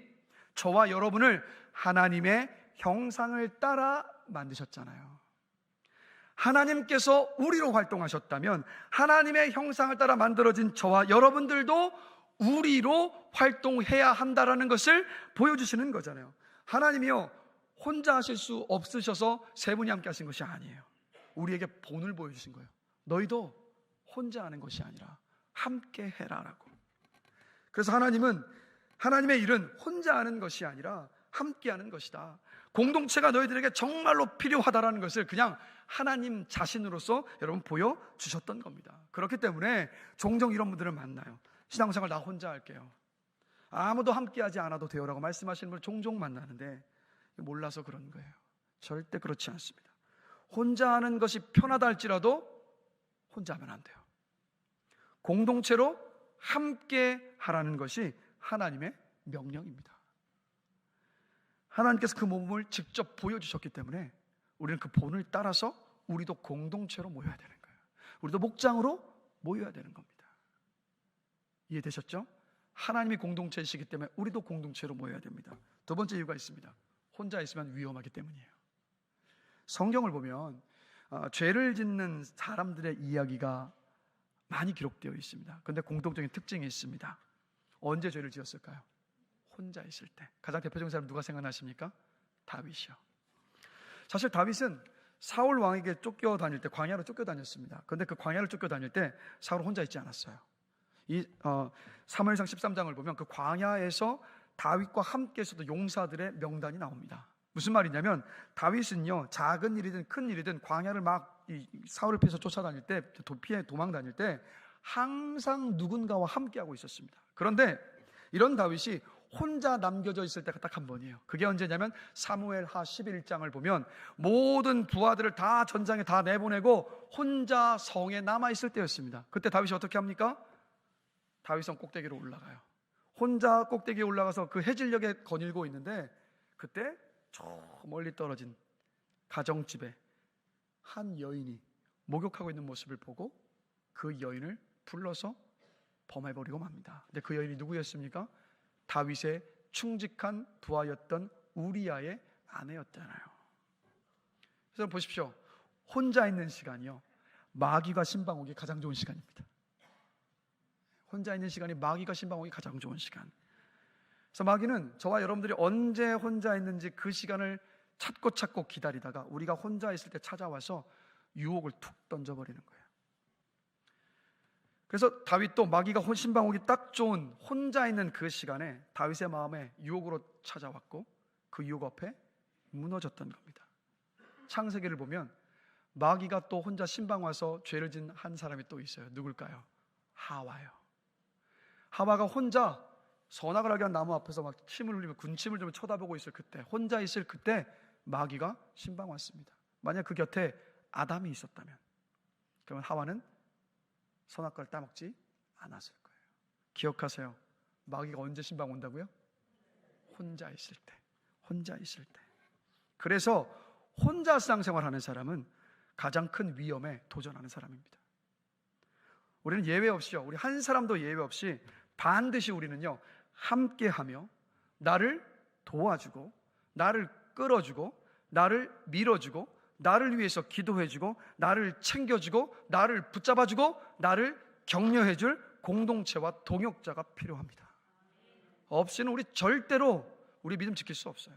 Speaker 1: 저와 여러분을 하나님의 형상을 따라 만드셨잖아요. 하나님께서 우리로 활동하셨다면 하나님의 형상을 따라 만들어진 저와 여러분들도 우리로 활동해야 한다라는 것을 보여주시는 거잖아요. 하나님이요, 혼자 하실 수 없으셔서 세 분이 함께 하신 것이 아니에요. 우리에게 본을 보여주신 거예요. 너희도 혼자 하는 것이 아니라 함께 해라라고. 그래서 하나님은, 하나님의 일은 혼자 하는 것이 아니라 함께 하는 것이다. 공동체가 너희들에게 정말로 필요하다라는 것을 그냥 하나님 자신으로서 여러분 보여주셨던 겁니다. 그렇기 때문에 종종 이런 분들을 만나요. 신앙생활 나 혼자 할게요, 아무도 함께하지 않아도 돼요라고 말씀하시는 분을 종종 만나는데 몰라서 그런 거예요. 절대 그렇지 않습니다. 혼자 하는 것이 편하다 할지라도 혼자 하면 안 돼요. 공동체로 함께 하라는 것이 하나님의 명령입니다. 하나님께서 그 몸을 직접 보여주셨기 때문에 우리는 그 본을 따라서 우리도 공동체로 모여야 되는 거예요. 우리도 목장으로 모여야 되는 겁니다. 이해되셨죠? 하나님이 공동체이시기 때문에 우리도 공동체로 모여야 됩니다. 두 번째 이유가 있습니다. 혼자 있으면 위험하기 때문이에요. 성경을 보면 죄를 짓는 사람들의 이야기가 많이 기록되어 있습니다. 그런데 공통적인 특징이 있습니다. 언제 죄를 지었을까요? 혼자 있을 때. 가장 대표적인 사람 누가 생각나십니까? 다윗이요. 사실 다윗은 사울 왕에게 쫓겨다닐 때 광야로 쫓겨다녔습니다. 그런데 그 광야를 쫓겨다닐 때 사울은 혼자 있지 않았어요. 이 사무엘상 13장을 보면 그 광야에서 다윗과 함께 있었던 용사들의 명단이 나옵니다. 무슨 말이냐면 다윗은요, 작은 일이든 큰 일이든 광야를 막 사울을 피해서 쫓아다닐 때, 피해 도망 다닐 때 항상 누군가와 함께하고 있었습니다. 그런데 이런 다윗이 혼자 남겨져 있을 때가 딱 한 번이에요. 그게 언제냐면 사무엘하 11장을 보면 모든 부하들을 다 전장에 다 내보내고 혼자 성에 남아있을 때였습니다. 그때 다윗이 어떻게 합니까? 다윗성 꼭대기로 올라가요. 혼자 꼭대기에 올라가서 그 해질녘에 거닐고 있는데 그때 저 멀리 떨어진 가정집에 한 여인이 목욕하고 있는 모습을 보고 그 여인을 불러서 범해버리고 맙니다. 근데 그 여인이 누구였습니까? 다윗의 충직한 부하였던 우리아의 아내였잖아요. 그래서 보십시오. 혼자 있는 시간이요, 마귀가 신방오기 가장 좋은 시간입니다. 혼자 있는 시간이 마귀가 신방오기 가장 좋은 시간. 그래서 마귀는 저와 여러분들이 언제 혼자 있는지 그 시간을 찾고 기다리다가 우리가 혼자 있을 때 찾아와서 유혹을 툭 던져버리는 거예요. 그래서 다윗도 마귀가 신방오기 딱 좋은 혼자 있는 그 시간에 다윗의 마음에 유혹으로 찾아왔고 그 유혹 앞에 무너졌던 겁니다. 창세기를 보면 마귀가 또 혼자 신방 와서 죄를 진 한 사람이 또 있어요. 누굴까요? 하와요. 하와가 혼자 선악을 하게 한 나무 앞에서 막 침을 흘리며 군침을 좀 쳐다보고 있을 그때, 혼자 있을 그때 마귀가 신방 왔습니다. 만약 그 곁에 아담이 있었다면 그러면 하와는 선악과를 따먹지 않았을 거예요. 기억하세요. 마귀가 언제 신방 온다고요? 혼자 있을 때. 혼자 있을 때. 그래서 혼자 신앙생활하는 사람은 가장 큰 위험에 도전하는 사람입니다. 우리는 예외 없이요, 우리 한 사람도 예외 없이 반드시 우리는요, 함께하며 나를 도와주고 나를 끌어주고 나를 밀어주고 나를 위해서 기도해주고 나를 챙겨주고 나를 붙잡아주고 나를 격려해줄 공동체와 동역자가 필요합니다. 없이는 우리 절대로 우리 믿음 지킬 수 없어요.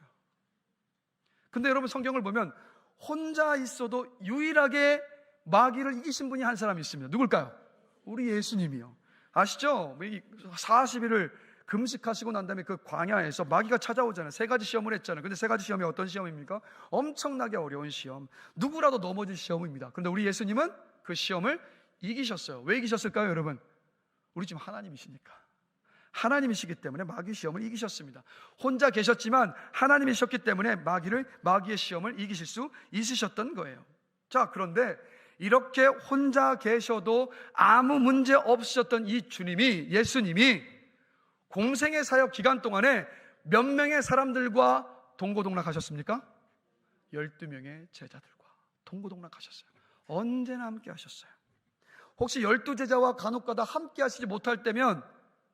Speaker 1: 근데 여러분, 성경을 보면 혼자 있어도 유일하게 마귀를 이기신 분이 한 사람이 있습니다. 누굴까요? 우리 예수님이요. 아시죠? 40일을 금식하시고 난 다음에 그 광야에서 마귀가 찾아오잖아요. 3가지 시험을 했잖아요. 근데 3가지 시험이 어떤 시험입니까? 엄청나게 어려운 시험, 누구라도 넘어질 시험입니다. 그런데 우리 예수님은 그 시험을 이기셨어요. 왜 이기셨을까요, 여러분? 우리 지금 하나님이시니까. 하나님이시기 때문에 마귀 시험을 이기셨습니다. 혼자 계셨지만 하나님이셨기 때문에 마귀의 시험을 이기실 수 있으셨던 거예요. 자, 그런데 이렇게 혼자 계셔도 아무 문제 없으셨던 이 주님이, 예수님이 공생의 사역 기간 동안에 몇 명의 사람들과 동고동락하셨습니까? 12명의 제자들과 동고동락하셨어요. 언제나 함께 하셨어요. 혹시 12제자와 간혹가다 함께 하시지 못할 때면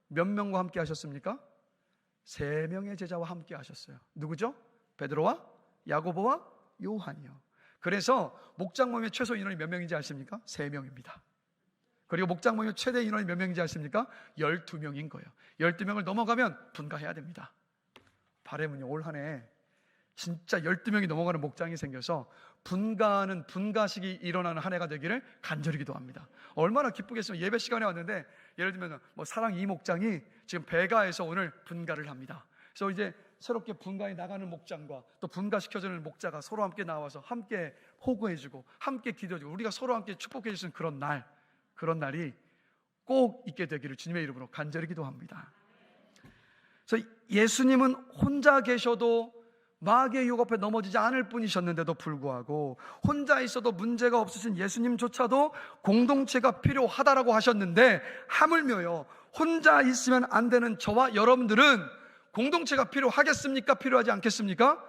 Speaker 1: 몇 명과 함께 하셨습니까? 3명의 제자와 함께 하셨어요. 누구죠? 베드로와 야고보와 요한이요. 그래서 목장 모임의 최소 인원이 몇 명인지 아십니까? 3명입니다. 그리고 목장 모임의 최대 인원이 몇 명인지 아십니까? 12명인 거예요. 12명을 넘어가면 분가해야 됩니다. 바람은요, 올 한 해 진짜 12명이 넘어가는 목장이 생겨서 분가하는 분가식이 일어나는 한 해가 되기를 간절히 기도합니다. 얼마나 기쁘겠으면. 예배 시간에 왔는데 예를 들면 사랑 이 목장이 지금 배가에서 오늘 분가를 합니다. 그래서 이제 새롭게 분가에 나가는 목장과 또 분가시켜주는 목자가 서로 함께 나와서 함께 호구해주고 함께 기도해주고 우리가 서로 함께 축복해 주시는 그런 날이 꼭 있게 되기를 주님의 이름으로 간절히 기도합니다. 그래서 예수님은 혼자 계셔도 마귀의 유혹 앞에 넘어지지 않을 뿐이셨는데도 불구하고 혼자 있어도 문제가 없으신 예수님조차도 공동체가 필요하다라고 하셨는데, 하물며요 혼자 있으면 안 되는 저와 여러분들은 공동체가 필요하겠습니까? 필요하지 않겠습니까?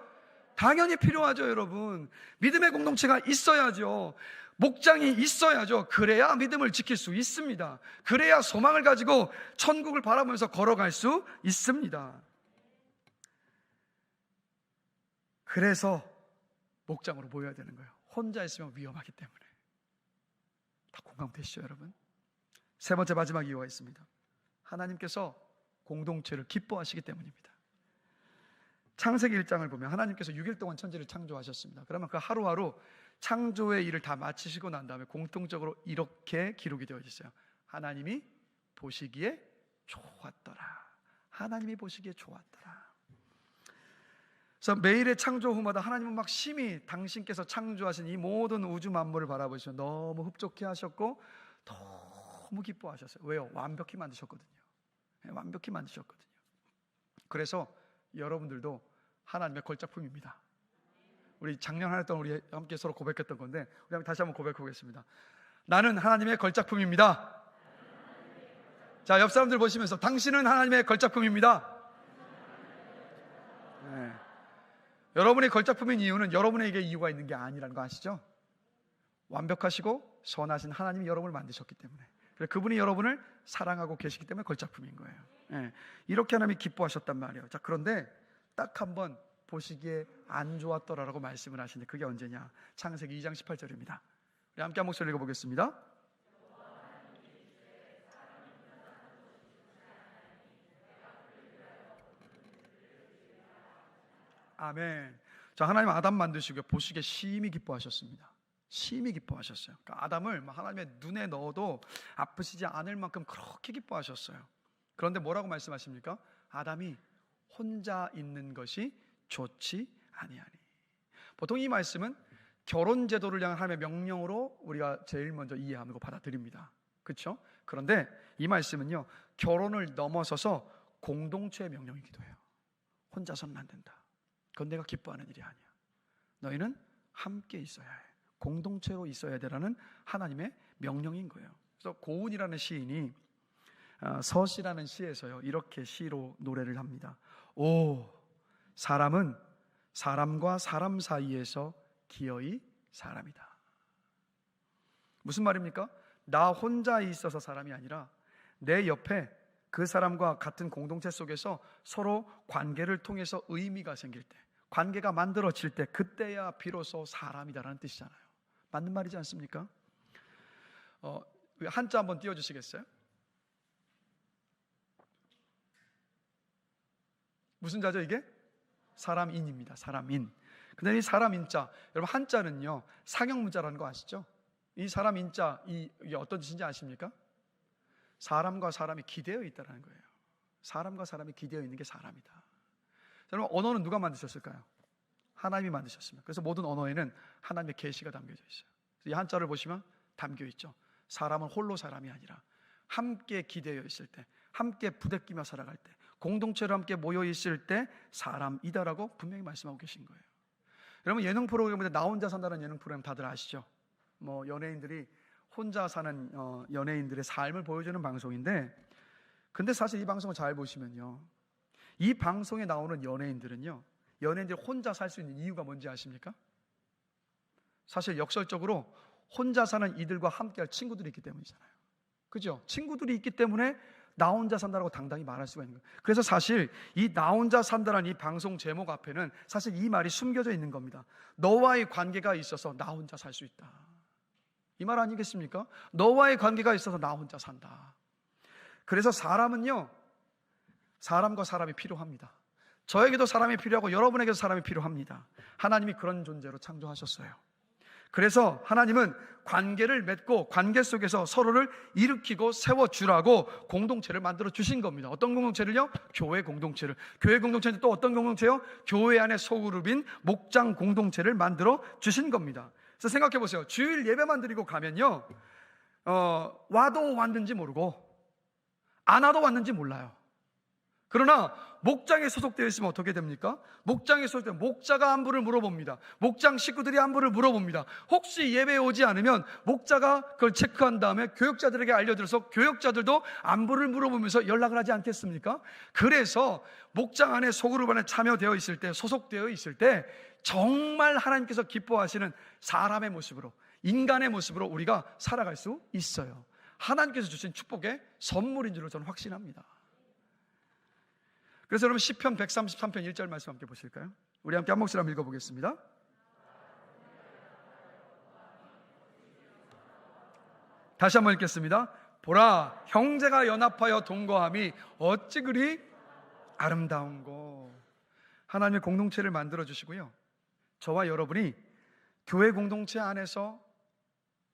Speaker 1: 당연히 필요하죠. 여러분, 믿음의 공동체가 있어야죠. 목장이 있어야죠. 그래야 믿음을 지킬 수 있습니다. 그래야 소망을 가지고 천국을 바라보면서 걸어갈 수 있습니다. 그래서 목장으로 모여야 되는 거예요. 혼자 있으면 위험하기 때문에. 다 공감되시죠, 여러분? 세 번째, 마지막 이유가 있습니다. 하나님께서 공동체를 기뻐하시기 때문입니다. 창세기 1장을 보면 하나님께서 6일 동안 천지를 창조하셨습니다. 그러면 그 하루하루 창조의 일을 다 마치시고 난 다음에 공통적으로 이렇게 기록이 되어 있어요. 하나님이 보시기에 좋았더라. 하나님이 보시기에 좋았더라. 그래서 매일의 창조 후마다 하나님은 막 심히 당신께서 창조하신 이 모든 우주 만물을 바라보시며 너무 흡족해 하셨고 너무 기뻐하셨어요. 왜요? 완벽히 만드셨거든요. 완벽히 만드셨거든요. 그래서 여러분들도 하나님의 걸작품입니다. 우리 작년 한 해 동안 우리 함께 서로 고백했던 건데 우리 다시 한번 고백해 보겠습니다. 나는 하나님의 걸작품입니다. 자, 옆 사람들 보시면서 당신은 하나님의 걸작품입니다. 네. 여러분이 걸작품인 이유는 여러분에게 이유가 있는 게 아니라는 거 아시죠? 완벽하시고 선하신 하나님이 여러분을 만드셨기 때문에, 그분이 여러분을 사랑하고 계시기 때문에 걸작품인 거예요. 네. 이렇게 하나님이 기뻐하셨단 말이에요. 자, 그런데 딱 한번 보시기에 안 좋았더라라고 말씀을 하시는데 그게 언제냐? 창세기 2장 18절입니다. 우리 함께 한 목소리 읽어보겠습니다. 아멘. 자, 하나님 아담 만드시고 보시기에 심히 기뻐하셨습니다. 심히 기뻐하셨어요. 그러니까 아담을 하나님의 눈에 넣어도 아프시지 않을 만큼 그렇게 기뻐하셨어요. 그런데 뭐라고 말씀하십니까? 아담이 혼자 있는 것이 좋지 아니하니. 보통 이 말씀은 결혼 제도를 향한 하나님의 명령으로 우리가 제일 먼저 이해하고 받아들입니다. 그렇죠? 그런데 이 말씀은요, 결혼을 넘어서서 공동체의 명령이기도 해요. 혼자서는 안 된다. 그건 내가 기뻐하는 일이 아니야. 너희는 함께 있어야 해. 공동체로 있어야 되라는 하나님의 명령인 거예요. 그래서 고운이라는 시인이 서시라는 시에서요 이렇게 시로 노래를 합니다. 오, 사람은 사람과 사람 사이에서 기어이 사람이다. 무슨 말입니까? 나 혼자 있어서 사람이 아니라 내 옆에 그 사람과 같은 공동체 속에서 서로 관계를 통해서 의미가 생길 때, 관계가 만들어질 때, 그때야 비로소 사람이다라는 뜻이잖아요. 맞는 말이지 않습니까? 한자 한번 띄워주시겠어요? 무슨 자죠 이게? 사람인입니다. 사람인. 근데 이 사람인자, 여러분 한자는요 상형문자라는 거 아시죠? 이 사람인자, 이게 어떤 뜻인지 아십니까? 사람과 사람이 기대어 있다는 거예요. 사람과 사람이 기대어 있는 게 사람이다. 여러분, 언어는 누가 만드셨을까요? 하나님이 만드셨습니다. 그래서 모든 언어에는 하나님의 계시가 담겨져 있어요. 이 한자를 보시면 담겨 있죠. 사람은 홀로 사람이 아니라 함께 기대어 있을 때, 함께 부대끼며 살아갈 때, 공동체로 함께 모여 있을 때 사람이다라고 분명히 말씀하고 계신 거예요. 여러분, 예능 프로그램인데 나 혼자 산다는 예능 프로그램 다들 아시죠? 연예인들이 혼자 사는 연예인들의 삶을 보여주는 방송인데, 근데 사실 이 방송을 잘 보시면요, 이 방송에 나오는 연예인들은요, 연예인들이 혼자 살 수 있는 이유가 뭔지 아십니까? 사실 역설적으로 혼자 사는 이들과 함께할 친구들이 있기 때문이잖아요. 그죠? 친구들이 있기 때문에 나 혼자 산다라고 당당히 말할 수가 있는 거예요. 그래서 사실 이 나 혼자 산다라는 이 방송 제목 앞에는 사실 이 말이 숨겨져 있는 겁니다. 너와의 관계가 있어서 나 혼자 살 수 있다. 이 말 아니겠습니까? 너와의 관계가 있어서 나 혼자 산다. 그래서 사람은요, 사람과 사람이 필요합니다. 저에게도 사람이 필요하고 여러분에게도 사람이 필요합니다. 하나님이 그런 존재로 창조하셨어요. 그래서 하나님은 관계를 맺고 관계 속에서 서로를 일으키고 세워주라고 공동체를 만들어 주신 겁니다. 어떤 공동체를요? 교회 공동체를. 교회 공동체는 또 어떤 공동체요? 교회 안에 소그룹인 목장 공동체를 만들어 주신 겁니다. 그래서 생각해 보세요. 주일 예배만 드리고 가면요, 와도 왔는지 모르고 안 와도 왔는지 몰라요. 그러나 목장에 소속되어 있으면 어떻게 됩니까? 목장에 소속되면 목자가 안부를 물어봅니다. 목장 식구들이 안부를 물어봅니다. 혹시 예배에 오지 않으면 목자가 그걸 체크한 다음에 교역자들에게 알려드려서 교역자들도 안부를 물어보면서 연락을 하지 않겠습니까? 그래서 목장 안에 소그룹 안에 참여되어 있을 때, 소속되어 있을 때 정말 하나님께서 기뻐하시는 사람의 모습으로, 인간의 모습으로 우리가 살아갈 수 있어요. 하나님께서 주신 축복의 선물인 줄로 저는 확신합니다. 그래서 여러분 시편 133편 1절 말씀 함께 보실까요? 우리 함께 한 목소리 한번 읽어보겠습니다. 다시 한번 읽겠습니다. 보라, 형제가 연합하여 동거함이 어찌 그리 아름다운고. 하나님의 공동체를 만들어 주시고요, 저와 여러분이 교회 공동체 안에서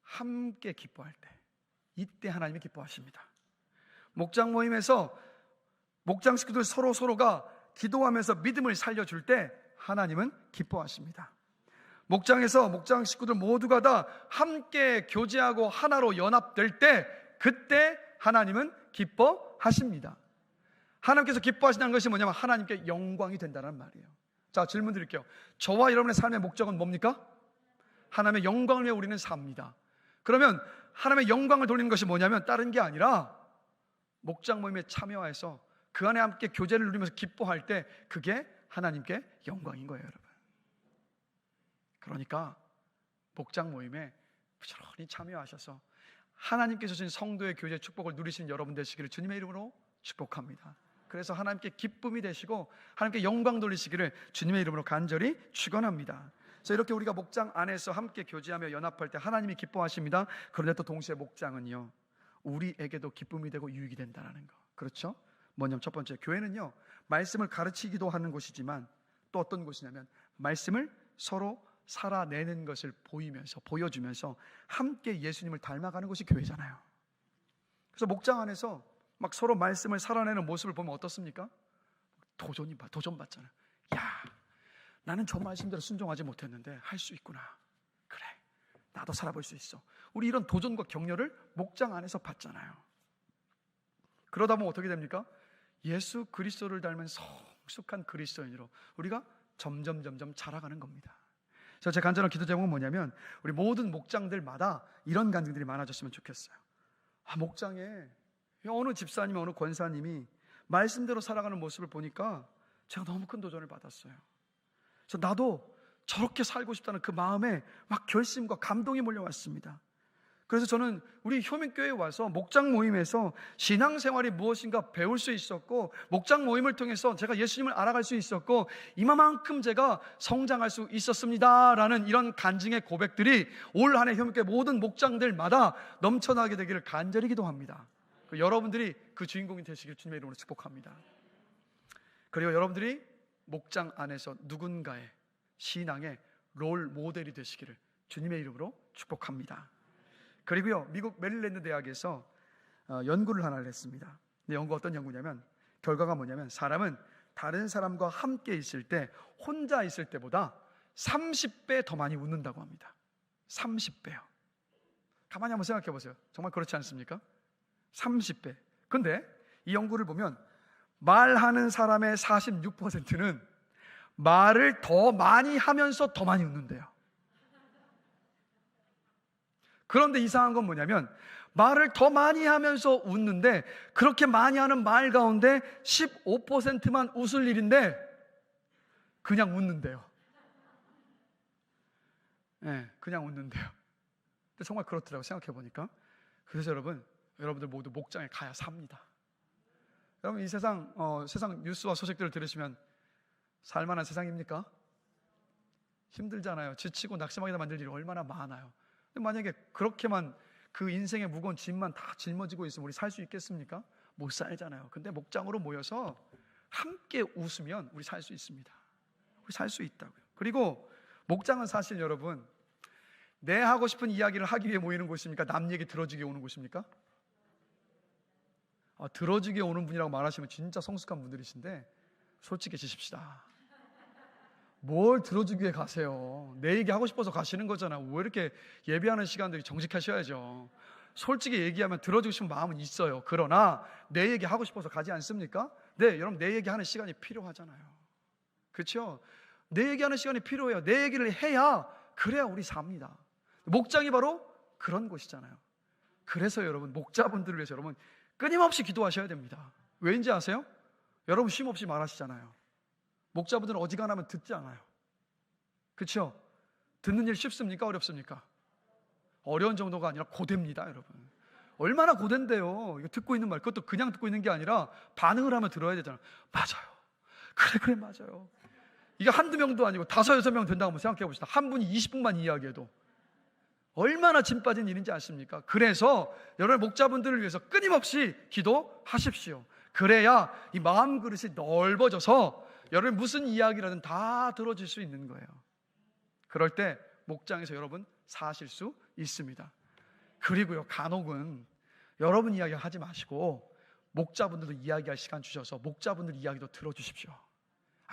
Speaker 1: 함께 기뻐할 때, 이때 하나님이 기뻐하십니다. 목장 모임에서 목장 식구들 서로가 기도하면서 믿음을 살려줄 때 하나님은 기뻐하십니다. 목장에서 목장 식구들 모두가 다 함께 교제하고 하나로 연합될 때, 그때 하나님은 기뻐하십니다. 하나님께서 기뻐하신다는 것이 뭐냐면 하나님께 영광이 된다는 말이에요. 자, 질문 드릴게요. 저와 여러분의 삶의 목적은 뭡니까? 하나님의 영광을 위해 우리는 삽니다. 그러면 하나님의 영광을 돌리는 것이 뭐냐면 다른 게 아니라 목장 모임에 참여해서 그 안에 함께 교제를 누리면서 기뻐할 때 그게 하나님께 영광인 거예요, 여러분. 그러니까 목장 모임에 부지런히 참여하셔서 하나님께서 주신 성도의 교제 축복을 누리시는 여러분 되시기를 주님의 이름으로 축복합니다. 그래서 하나님께 기쁨이 되시고 하나님께 영광 돌리시기를 주님의 이름으로 간절히 축원합니다. 그래서 이렇게 우리가 목장 안에서 함께 교제하며 연합할 때 하나님이 기뻐하십니다. 그런데 또 동시에 목장은요, 우리에게도 기쁨이 되고 유익이 된다는 거. 그렇죠? 뭐냐면 첫 번째, 교회는요 말씀을 가르치기도 하는 곳이지만 또 어떤 곳이냐면 말씀을 서로 살아내는 것을 보여주면서 함께 예수님을 닮아가는 곳이 교회잖아요. 그래서 목장 안에서 막 서로 말씀을 살아내는 모습을 보면 어떻습니까? 도전받잖아요. 야, 나는 저 말씀대로 순종하지 못했는데 할 수 있구나. 그래, 나도 살아볼 수 있어. 우리 이런 도전과 격려를 목장 안에서 받잖아요. 그러다 보면 어떻게 됩니까? 예수 그리스도를 닮은 성숙한 그리스도인으로 우리가 점점 자라가는 겁니다. 그래서 제 간절한 기도 제목은 뭐냐면 우리 모든 목장들마다 이런 간증들이 많아졌으면 좋겠어요. 목장에 어느 집사님, 어느 권사님이 말씀대로 살아가는 모습을 보니까 제가 너무 큰 도전을 받았어요. 그래서 나도 저렇게 살고 싶다는 그 마음에 막 결심과 감동이 몰려왔습니다. 그래서 저는 우리 효민교회에 와서 목장 모임에서 신앙생활이 무엇인가 배울 수 있었고, 목장 모임을 통해서 제가 예수님을 알아갈 수 있었고, 이만큼 제가 성장할 수 있었습니다 라는 이런 간증의 고백들이 올 한 해 효민교회 모든 목장들마다 넘쳐나게 되기를 간절히 기도합니다. 여러분들이 그 주인공이 되시길 주님의 이름으로 축복합니다. 그리고 여러분들이 목장 안에서 누군가의 신앙의 롤 모델이 되시기를 주님의 이름으로 축복합니다. 그리고요, 미국 메릴랜드 대학에서 연구를 하나를 했습니다. 근데 연구가 어떤 연구냐면, 결과가 뭐냐면 사람은 다른 사람과 함께 있을 때, 혼자 있을 때보다 30배 더 많이 웃는다고 합니다. 30배요. 가만히 한번 생각해 보세요. 정말 그렇지 않습니까? 30배. 근데 이 연구를 보면 말하는 사람의 46%는 말을 더 많이 하면서 더 많이 웃는데요. 그런데 이상한 건 뭐냐면 말을 더 많이 하면서 웃는데, 그렇게 많이 하는 말 가운데 15%만 웃을 일인데 그냥 웃는데요. 그냥 웃는데요. 근데 정말 그렇더라고요. 생각해 보니까. 그래서 여러분들 모두 목장에 가야 삽니다. 여러분 이 세상 뉴스와 소식들을 들으시면 살만한 세상입니까? 힘들잖아요. 지치고 낙심하게 만들 일이 얼마나 많아요. 근데 만약에 그렇게만 그 인생의 무거운 짐만 다 짊어지고 있으면 우리 살 수 있겠습니까? 못 살잖아요. 근데 목장으로 모여서 함께 웃으면 우리 살 수 있습니다. 우리 살 수 있다고요. 그리고 목장은 사실 여러분 내 하고 싶은 이야기를 하기 위해 모이는 곳입니까? 남 얘기 들어주기 위해 오는 곳입니까? 들어주기 위해 오는 분이라고 말하시면 진짜 성숙한 분들이신데 솔직해지십시다. 뭘 들어주기 위해 가세요? 내 얘기 하고 싶어서 가시는 거잖아요. 왜 이렇게 예배하는 시간들이 정직하셔야죠. 솔직히 얘기하면 들어주고 싶은 마음은 있어요. 그러나 내 얘기 하고 싶어서 가지 않습니까? 네, 여러분 내 얘기하는 시간이 필요하잖아요. 그렇죠? 내 얘기하는 시간이 필요해요. 내 얘기를 해야 그래야 우리 삽니다. 목장이 바로 그런 곳이잖아요. 그래서 여러분 목자분들을 위해서 여러분 끊임없이 기도하셔야 됩니다. 왜인지 아세요? 여러분 쉼없이 말하시잖아요. 목자분들은 어지간하면 듣지 않아요. 그렇죠? 듣는 일 쉽습니까? 어렵습니까? 어려운 정도가 아니라 고됩니다, 여러분. 얼마나 고된데요. 이거 듣고 있는 말, 그것도 그냥 듣고 있는 게 아니라 반응을 하면 들어야 되잖아요. 맞아요. 그래 맞아요. 이게 한두 명도 아니고 5, 6명 된다고 한번 생각해 봅시다. 한 분이 20분만 이야기해도 얼마나 짐 빠진 일인지 아십니까? 그래서 여러분 목자분들을 위해서 끊임없이 기도하십시오. 그래야 이 마음 그릇이 넓어져서 여러분 무슨 이야기라든 다 들어줄 수 있는 거예요. 그럴 때 목장에서 여러분 사실 수 있습니다. 그리고요, 간혹은 여러분 이야기 하지 마시고 목자분들도 이야기할 시간 주셔서 목자분들 이야기도 들어주십시오.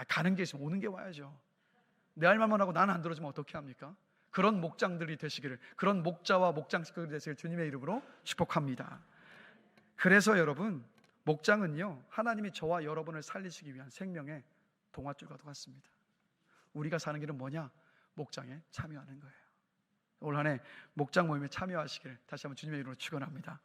Speaker 1: 가는 게 있으면 오는 게 와야죠. 내 할 말만 하고 나는 안 들어주면 어떻게 합니까? 그런 목장들이 되시기를, 그런 목자와 목장 식구들이 되시기를 주님의 이름으로 축복합니다. 그래서 여러분 목장은요, 하나님이 저와 여러분을 살리시기 위한 생명의 동아줄과도 같습니다. 우리가 사는 길은 뭐냐? 목장에 참여하는 거예요. 올 한 해 목장 모임에 참여하시길 다시 한번 주님의 이름으로 축원합니다.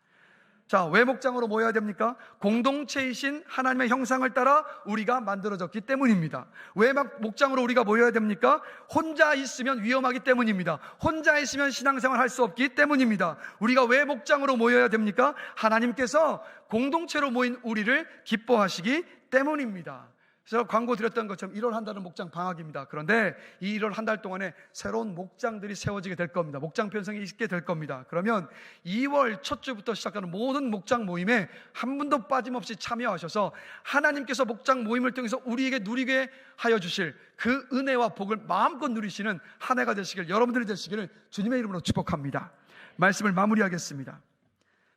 Speaker 1: 자, 왜 목장으로 모여야 됩니까? 공동체이신 하나님의 형상을 따라 우리가 만들어졌기 때문입니다. 왜 목장으로 우리가 모여야 됩니까? 혼자 있으면 위험하기 때문입니다. 혼자 있으면 신앙생활 할 수 없기 때문입니다. 우리가 왜 목장으로 모여야 됩니까? 하나님께서 공동체로 모인 우리를 기뻐하시기 때문입니다. 제가 광고 드렸던 것처럼 1월 한 달은 목장 방학입니다. 그런데 이 1월 한 달 동안에 새로운 목장들이 세워지게 될 겁니다. 목장 편성이 있게 될 겁니다. 그러면 2월 첫 주부터 시작하는 모든 목장 모임에 한 분도 빠짐없이 참여하셔서 하나님께서 목장 모임을 통해서 우리에게 누리게 하여 주실 그 은혜와 복을 마음껏 누리시는 한 해가 되시길, 여러분들이 되시기를 주님의 이름으로 축복합니다. 말씀을 마무리하겠습니다.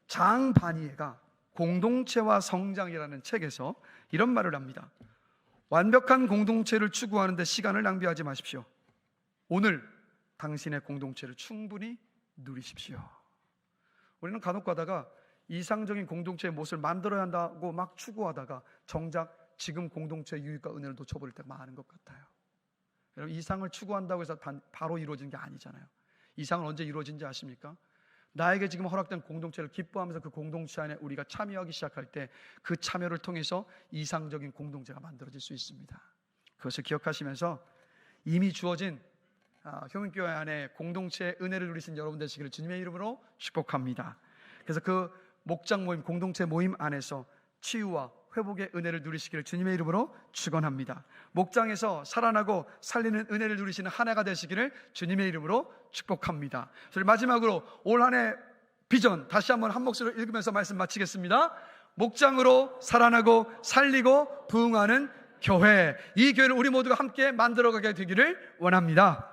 Speaker 1: 장 바니에가 공동체와 성장이라는 책에서 이런 말을 합니다. 완벽한 공동체를 추구하는 데 시간을 낭비하지 마십시오. 오늘 당신의 공동체를 충분히 누리십시오. 우리는 간혹 가다가 이상적인 공동체의 모습을 만들어야 한다고 막 추구하다가 정작 지금 공동체의 유익과 은혜를 놓쳐버릴 때가 많은 것 같아요. 여러분, 이상을 추구한다고 해서 바로 이루어지는 게 아니잖아요. 이상은 언제 이루어진지 아십니까? 나에게 지금 허락된 공동체를 기뻐하면서 그 공동체 안에 우리가 참여하기 시작할 때 그 참여를 통해서 이상적인 공동체가 만들어질 수 있습니다. 그것을 기억하시면서 이미 주어진 효민교회 안에 공동체의 은혜를 누리신 여러분 되시기를 주님의 이름으로 축복합니다. 그래서 그 목장 모임, 공동체 모임 안에서 치유와 회복의 은혜를 누리시기를 주님의 이름으로 축원합니다. 목장에서 살아나고 살리는 은혜를 누리시는 한 해가 되시기를 주님의 이름으로 축복합니다. 저희 마지막으로 올 한 해 비전 다시 한번 한 목소리로 읽으면서 말씀 마치겠습니다. 목장으로 살아나고 살리고 부흥하는 교회, 이 교회를 우리 모두가 함께 만들어가게 되기를 원합니다.